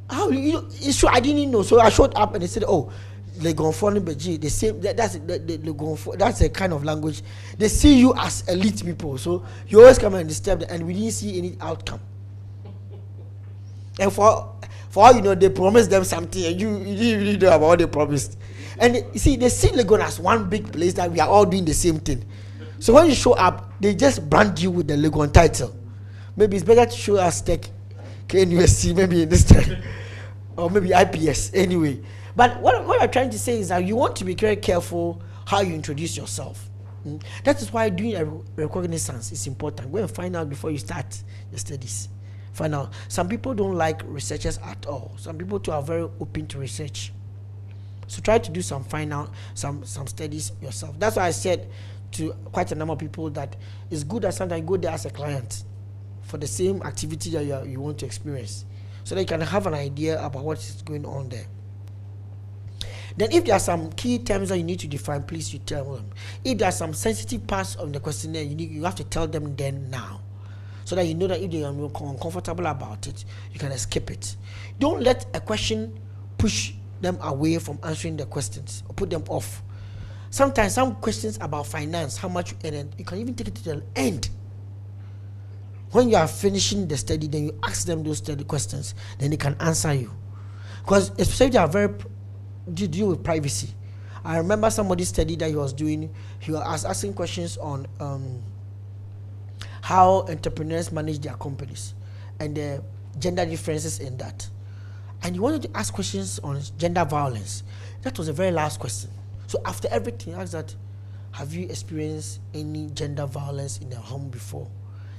How it's true, I didn't know. So I showed up and they said, oh, Legonfoni Beji, the same that's a kind of language. They see you as elite people. So you always come and disturb them, and we didn't see any outcome. And for all you know, they promised them something and you didn't really know about what they promised. And you see, they see Legon as one big place that we are all doing the same thing. So when you show up, they just brand you with the Legon title. Maybe it's better to show us Tech, KNUSC, maybe in this time. Or maybe IPS, anyway. But what I'm trying to say is that you want to be very careful how you introduce yourself. That is why doing a reconnaissance is important. Go and find out before you start your studies. Find out. Some people don't like researchers at all. Some people too are very open to research. So try to do some studies yourself. That's why I said to quite a number of people that it's good that sometimes you go there as a client for the same activity that you want to experience, so that you can have an idea about what is going on there. Then if there are some key terms that you need to define, please you tell them. If there are some sensitive parts of the questionnaire, you have to tell them then now, so that you know that if they are uncomfortable about it, you can escape it. Don't let a question push them away from answering the questions or put them off. Sometimes some questions about finance, how much you earn, you can even take it to the end. When you are finishing the study, then you ask them those study questions, then they can answer you. Because especially they are very deal with privacy. I remember somebody's study that he was doing. He was asking questions on how entrepreneurs manage their companies and the gender differences in that. And he wanted to ask questions on gender violence. That was the very last question. So after everything, he asked that, have you experienced any gender violence in your home before?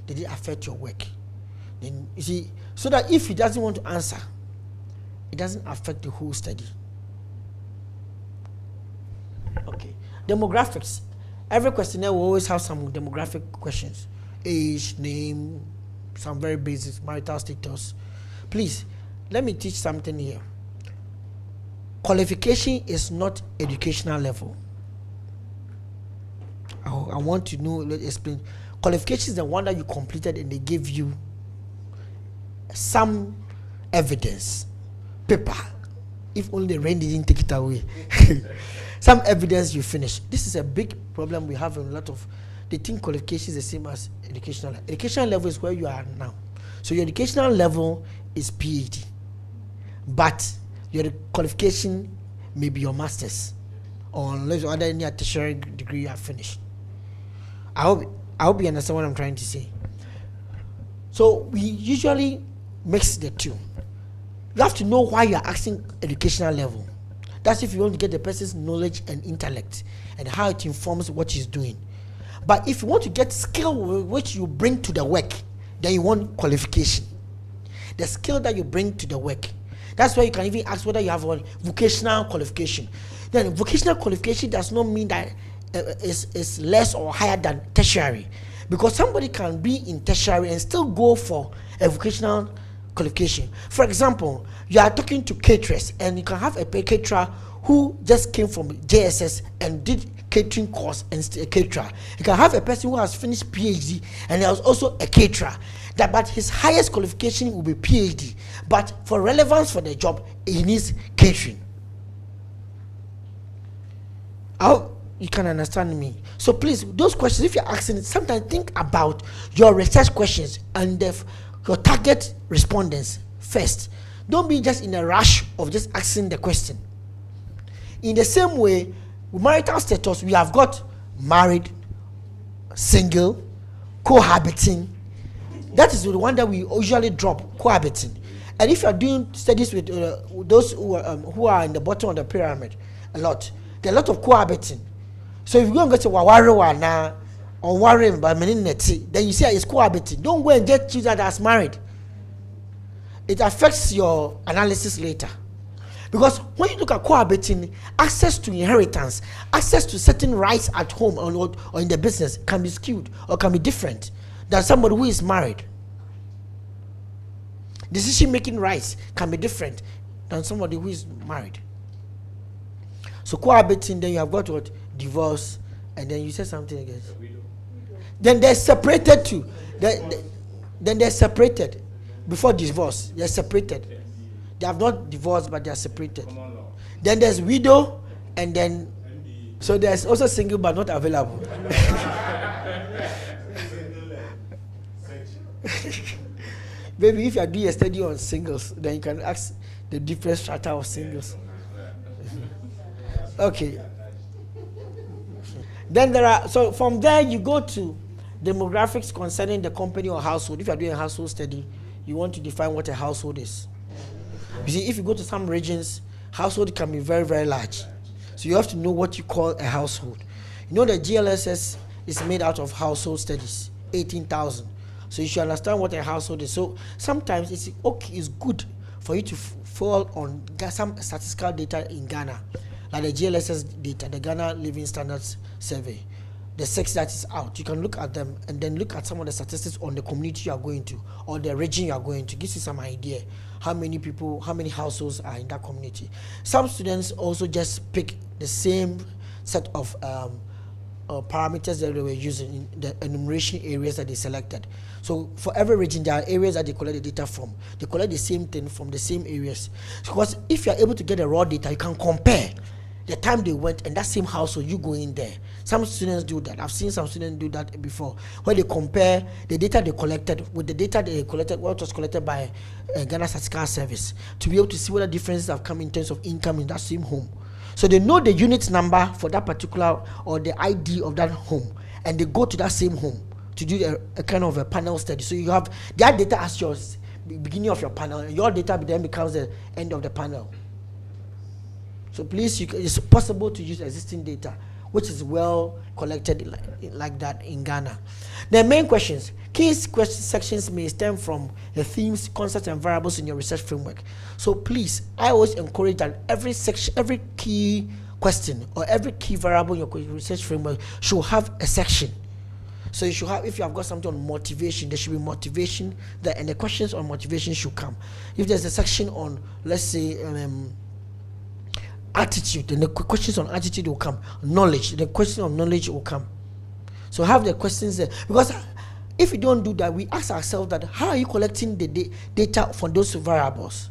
Did it affect your work? Then you see, so that if he doesn't want to answer, it doesn't affect the whole study. Okay. Demographics. Every questionnaire will always have some demographic questions. Age, name, some very basic, marital status. Please, let me teach something here. Qualification is not educational level. I want to know, let's explain. Qualification is the one that you completed and they give you some evidence, paper. If only the rain didn't take it away. Some evidence you finished. This is a big problem we have in a lot of. They think qualification is the same as educational. Educational level is where you are now. So your educational level is PhD, but your qualification may be your master's, or unless other any tertiary degree you have finished. I hope you understand what I'm trying to say. So we usually mix the two. You have to know why you are asking educational level. That's if you want to get the person's knowledge and intellect and how it informs what he's doing. But if you want to get skill which you bring to the work, then you want qualification. The skill that you bring to the work. That's why you can even ask whether you have a vocational qualification. Then vocational qualification does not mean that is less or higher than tertiary, because somebody can be in tertiary and still go for a vocational qualification. For example, you are talking to caterers and you can have a caterer who just came from JSS and did catering course and still a caterer. You can have a person who has finished PhD and he was also a caterer, but his highest qualification will be PhD, but for relevance for the job he needs catering. You can understand me. So please, those questions, if you're asking, sometimes think about your research questions and your target respondents first. Don't be just in a rush of just asking the question. In the same way, with marital status, we have got married, single, cohabiting. That is the one that we usually drop, cohabiting. And if you are doing studies with those who are in the bottom of the pyramid, there are a lot of cohabiting. So if you go and get to Wawari now, or Warren by Menineti, then you see it's cohabiting. Don't go and just choose that as married. It affects your analysis later. Because when you look at cohabiting, access to inheritance, access to certain rights at home or in the business can be skewed or can be different than somebody who is married. Decision-making rights can be different than somebody who is married. So cohabiting, then you have got what? Divorce, and then you said something again. Then they're separated too. Then they're separated. Before divorce, they're separated. They have not divorced, but they are separated. Then there's widow, and then so there's also single but not available. Maybe if you are doing a study on singles, then you can ask the different strata of singles. Okay. Then there are, so from there you go to demographics concerning the company or household. If you are doing a household study, you want to define what a household is. You see, if you go to some regions, household can be very, very large. So you have to know what you call a household. You know the GLSS is made out of household studies, 18,000. So you should understand what a household is. So sometimes it's okay, it's good for you to fall on some statistical data in Ghana, like the GLSS data, the Ghana Living Standards Survey, the 6 that is out. You can look at them and then look at some of the statistics on the community you are going to or the region you are going to. Gives you some idea how many people, how many households are in that community. Some students also just pick the same set of parameters that they were using in the enumeration areas that they selected. So for every region, there are areas that they collect the data from. They collect the same thing from the same areas. Because if you are able to get the raw data, you can compare the time they went and that same household, you go in there. Some students do that. I've seen some students do that before, where they compare the data they collected with the data they collected, what was collected by Ghana Statistical Service, to be able to see whether differences have come in terms of income in that same home. So they know the unit number for that particular or the ID of that home, and they go to that same home to do a kind of a panel study. So you have that data as your beginning of your panel, and your data then becomes the end of the panel. So please, it's possible to use existing data, which is well collected like that in Ghana. The main questions, sections may stem from the themes, concepts, and variables in your research framework. So please, I always encourage that every section, every key question or every key variable in your research framework should have a section. So you should have, if you have got something on motivation, there should be motivation there, and the questions on motivation should come. If there's a section on, let's say, attitude, then the questions on attitude will come. Knowledge, the question on knowledge will come. So have the questions there, because if you don't do that, we ask ourselves that how are you collecting the data for those variables?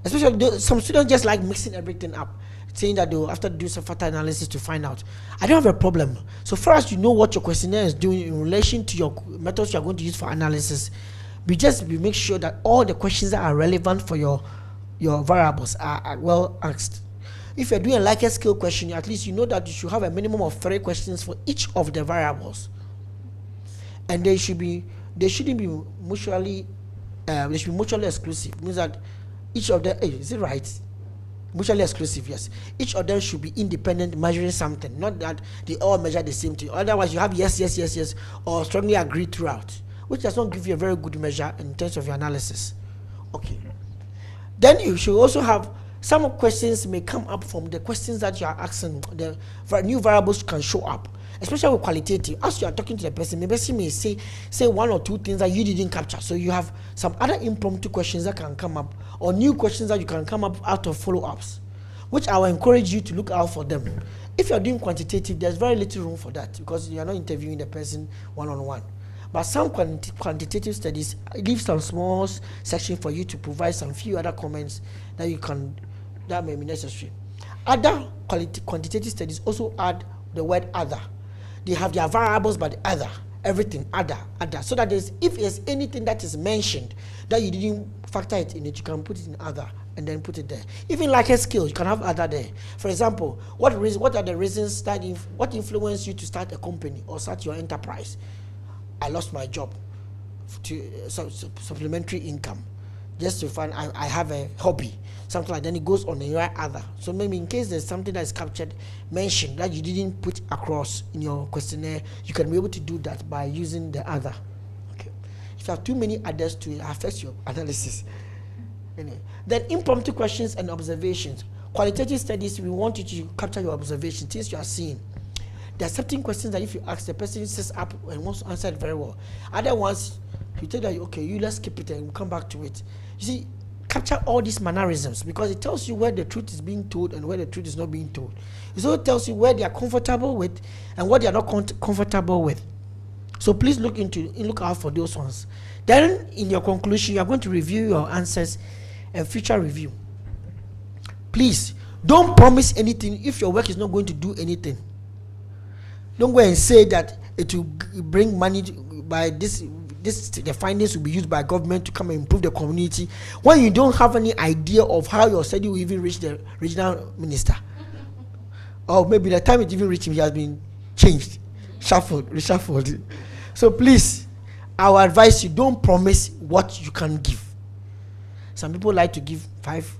Especially some students just like mixing everything up, saying that they will after do some further analysis to find out. I don't have a problem. So far as you know what your questionnaire is doing in relation to your methods you are going to use for analysis, we make sure that all the questions that are relevant for your variables are well asked. If you're doing a Likert scale question, at least you know that you should have a minimum of 3 questions for each of the variables, and they shouldn't be mutually exclusive. It means that each of them, is it right? Mutually exclusive, yes. Each of them should be independent, measuring something, not that they all measure the same thing. Otherwise, you have yes, or strongly agree throughout, which does not give you a very good measure in terms of your analysis. Okay. Then you should also have some questions may come up from the questions that you are asking. The new variables can show up, especially with qualitative. As you are talking to the person, maybe she may say 1 or 2 things that you didn't capture. So you have some other impromptu questions that can come up, or new questions that you can come up out of follow-ups, which I will encourage you to look out for them. If you are doing quantitative, there's very little room for that because you are not interviewing the person one-on-one. But some quantitative studies leave some small section for you to provide some few other comments that may be necessary. Other quantitative studies also add the word other. They have their variables, but other, everything, other. So that if there's anything that is mentioned that you didn't factor it in it, you can put it in other and then put it there. Even like a skill, you can have other there. For example, what are the reasons that what influenced you to start a company or start your enterprise? I lost my job to supplementary income. Just to find I have a hobby, something like that. Then it goes on and you write other. So maybe in case there's something that is captured, mentioned that you didn't put across in your questionnaire, you can be able to do that by using the other. Okay. If you have too many others to it affects your analysis. Anyway. Then impromptu questions and observations. Qualitative studies, we want you to capture your observations, things you are seeing. There are certain questions that if you ask, the person sits up and wants to answer it very well. Other ones, you tell that, okay, let's skip it and we'll come back to it. You see, capture all these mannerisms because it tells you where the truth is being told and where the truth is not being told. It also tells you where they are comfortable with and what they are not comfortable with. So please look out for those ones. Then in your conclusion, you are going to review your answers and future review. Please don't promise anything if your work is not going to do anything. Don't go and say that it will bring money by this. The findings will be used by government to come and improve the community when you don't have any idea of how your study will even reach the regional minister. Or maybe the time it even reached him, he has been changed, reshuffled. So please, I will advise you, don't promise what you can give. Some people like to give 5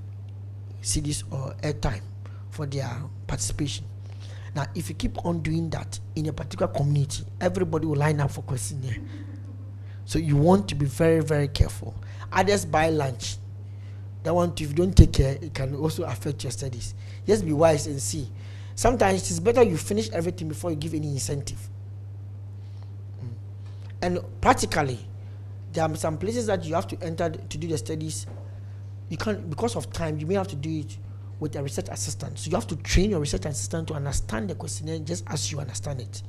CDs or airtime for their participation. Now, if you keep on doing that in a particular community, everybody will line up for questionnaire. So you want to be very, very careful. Others buy lunch. That one, if you don't take care, it can also affect your studies. Just be wise and see. Sometimes it is better you finish everything before you give any incentive. And practically, there are some places that you have to enter to do the studies. You can't, because of time, you may have to do it with a research assistant. So you have to train your research assistant to understand the questionnaire just as you understand it.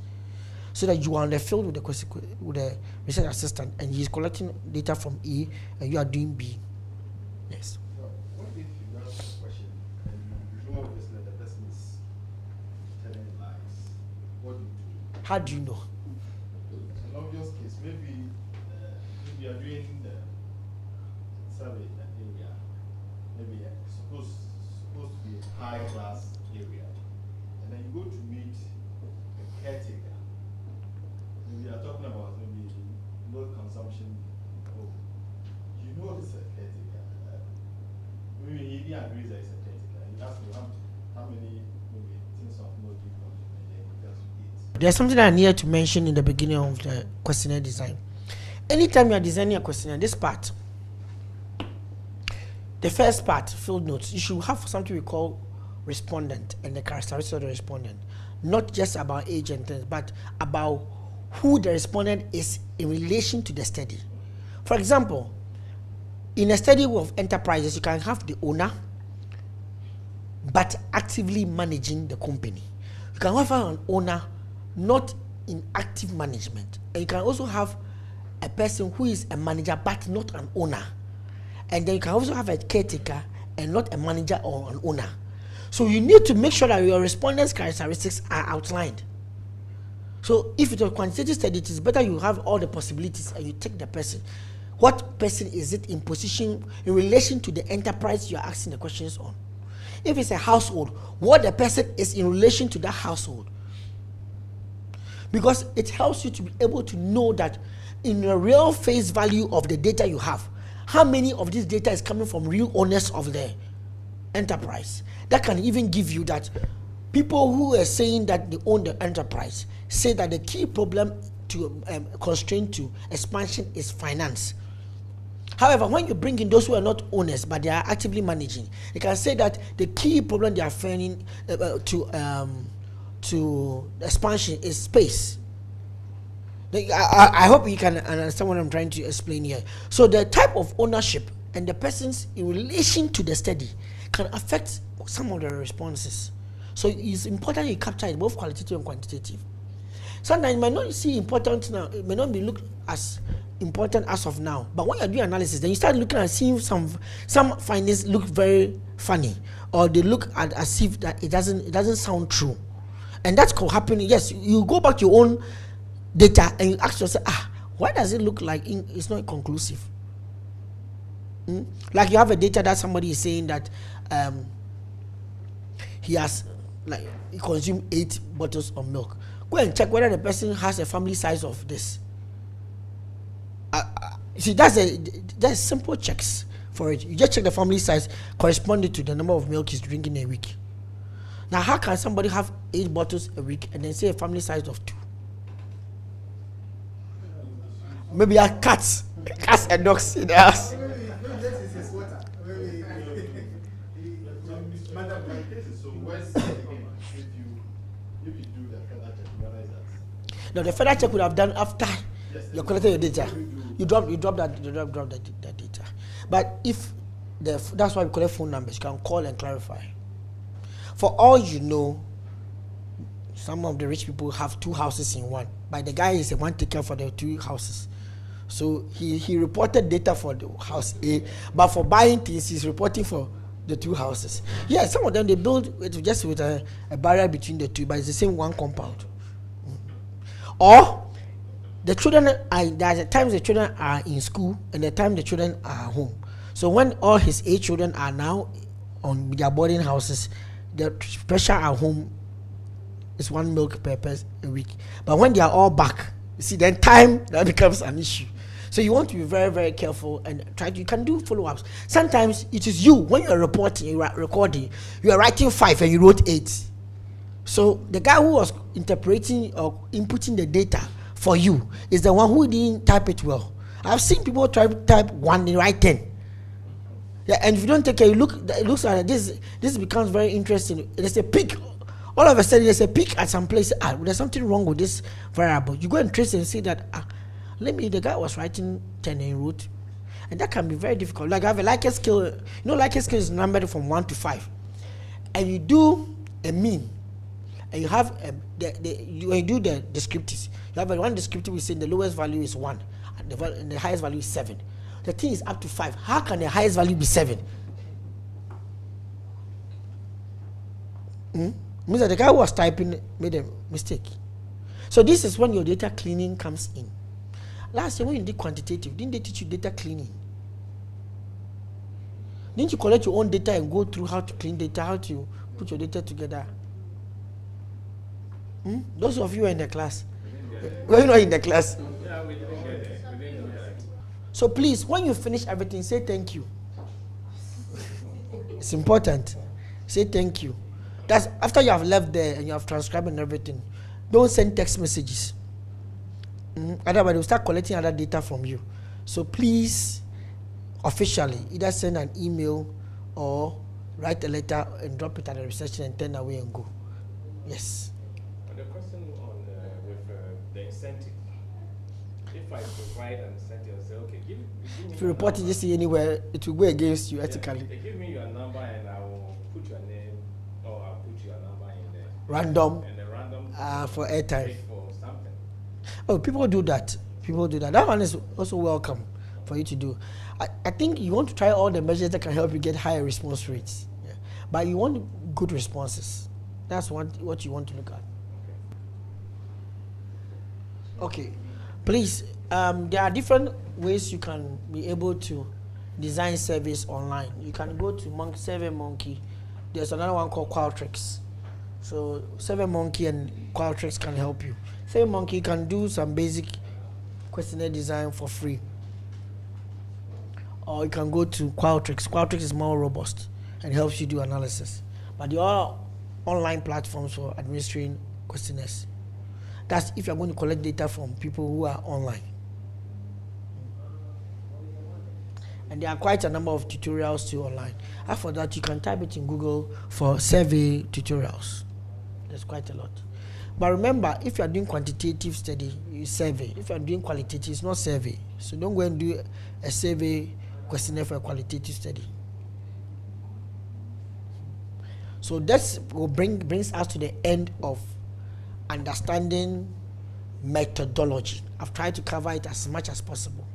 So that you are on the field with the research assistant and he is collecting data from A and you are doing B. Yes. So what if you ask a question and you know obviously the person is telling lies? What do you do? How do you know? An obvious case, maybe if you are doing the survey in that area, maybe supposed to be a high class area, and then you go to meet a caretaker. We are talking about maybe low consumption. Oh, you know this is a caretaker. Maybe he didn't agree that it's a caretaker. You ask me how many maybe things of no different and then he tells you it. There's something I needed to mention in the beginning of the questionnaire design. Anytime you are designing a questionnaire, this part, the first part, field notes, you should have something we call respondent and the characteristics of the respondent. Not just about age and things, but about who the respondent is in relation to the study. For example, in a study of enterprises, you can have the owner, but actively managing the company. You can have an owner not in active management. And you can also have a person who is a manager, but not an owner. And then you can also have a caretaker and not a manager or an owner. So you need to make sure that your respondent's characteristics are outlined. So if it's a quantitative study, it is better you have all the possibilities and you take the person. What person is it in position in relation to the enterprise you are asking the questions on? If it's a household, what the person is in relation to that household. Because it helps you to be able to know that in the real face value of the data you have, how many of this data is coming from real owners of the enterprise. That can even give you that people who are saying that they own the enterprise say that the key problem to constraint to expansion is finance. However, when you bring in those who are not owners but they are actively managing, they can say that the key problem they are finding to expansion is space. I hope you can understand what I'm trying to explain here. So the type of ownership and the persons in relation to the study can affect some of the responses. So it's important you capture it, both qualitative and quantitative. Sometimes it might not seem important now, it may not be looked as important as of now. But when you're doing analysis, then you start looking at seeing some findings look very funny, or they look at as if that it doesn't sound true. And that's happening. Yes, you go back to your own data and you ask yourself, why does it look like it's not conclusive? Like you have a data that somebody is saying that he consumed 8 bottles of milk. Go and check whether the person has a family size of this. See, that's simple checks for it. You just check the family size corresponding to the number of milk he's drinking a week. Now, how can somebody have 8 bottles a week and then say a family size of 2? Maybe you have cats and dogs in the house. No, the further check would have done after you collected your data. You drop that data. But if that's why we collect phone numbers, you can call and clarify. For all you know, some of the rich people have 2 houses in one, but the guy is the one taker for the 2 houses. So he reported data for the house A, but for buying things, he's reporting for the 2 houses. Yeah, some of them they build it just with a barrier between the 2, but it's the same one compound. Or the children there's times the children are in school and the time the children are home. So when all his 8 children are now on their boarding houses, the pressure at home is 1 milk per person a week. But when they are all back, you see, then time that becomes an issue. So you want to be very, very careful and you can do follow-ups. Sometimes it is you, when you're reporting, you are recording, you are writing 5 and you wrote 8. So the guy who was interpreting or inputting the data for you is the one who didn't type it well. I've seen people try to type 1 and write 10. Yeah, and if you don't take care, it looks like this becomes very interesting. There's a peak. All of a sudden, there's a peak at some place. There's something wrong with this variable. You go and trace and see that, the guy was writing 10 and wrote. And that can be very difficult. Like I have a Likert scale. Likert scale is numbered from 1 to 5. And you do a mean. And you have when you do the descriptives, you have one descriptive we say the lowest value is 1 and the highest value is 7. The thing is up to 5. How can the highest value be 7? Means that the guy who was typing made a mistake. So this is when your data cleaning comes in. Last year when you did quantitative, didn't they teach you data cleaning? Didn't you collect your own data and go through how to clean data, how to put your data together? Those of you are in the class. Were you not in the class? Yeah, we didn't get it. So please, when you finish everything, say thank you. It's important. Say thank you. That's after you have left there and you have transcribed and everything. Don't send text messages. Otherwise, they'll start collecting other data from you. So please, officially, either send an email or write a letter and drop it at the reception and turn away and go. Yes. The question on with the incentive. If I provide an incentive, I say, okay, give me if you report it just anywhere, it will go against you ethically. They give me your number and I will put your name or I'll put your number in there. Random. And the random for airtime. For something. Oh, people do that. That one is also welcome for you to do. I think you want to try all the measures that can help you get higher response rates. Yeah. But you want good responses. That's what you want to look at. Okay. Please, there are different ways you can be able to design surveys online. You can go to SurveyMonkey. There's another one called Qualtrics. So SurveyMonkey and Qualtrics can help you. SurveyMonkey can do some basic questionnaire design for free. Or you can go to Qualtrics. Qualtrics is more robust and helps you do analysis. But there are online platforms for administering questionnaires. That's if you're going to collect data from people who are online. And there are quite a number of tutorials too online. After that, you can type it in Google for survey tutorials. There's quite a lot. But remember, if you are doing quantitative study, you survey. If you are doing qualitative, it's not survey. So don't go and do a survey questionnaire for a qualitative study. So that brings us to the end of understanding methodology. I've tried to cover it as much as possible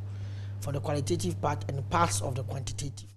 for the qualitative part and parts of the quantitative.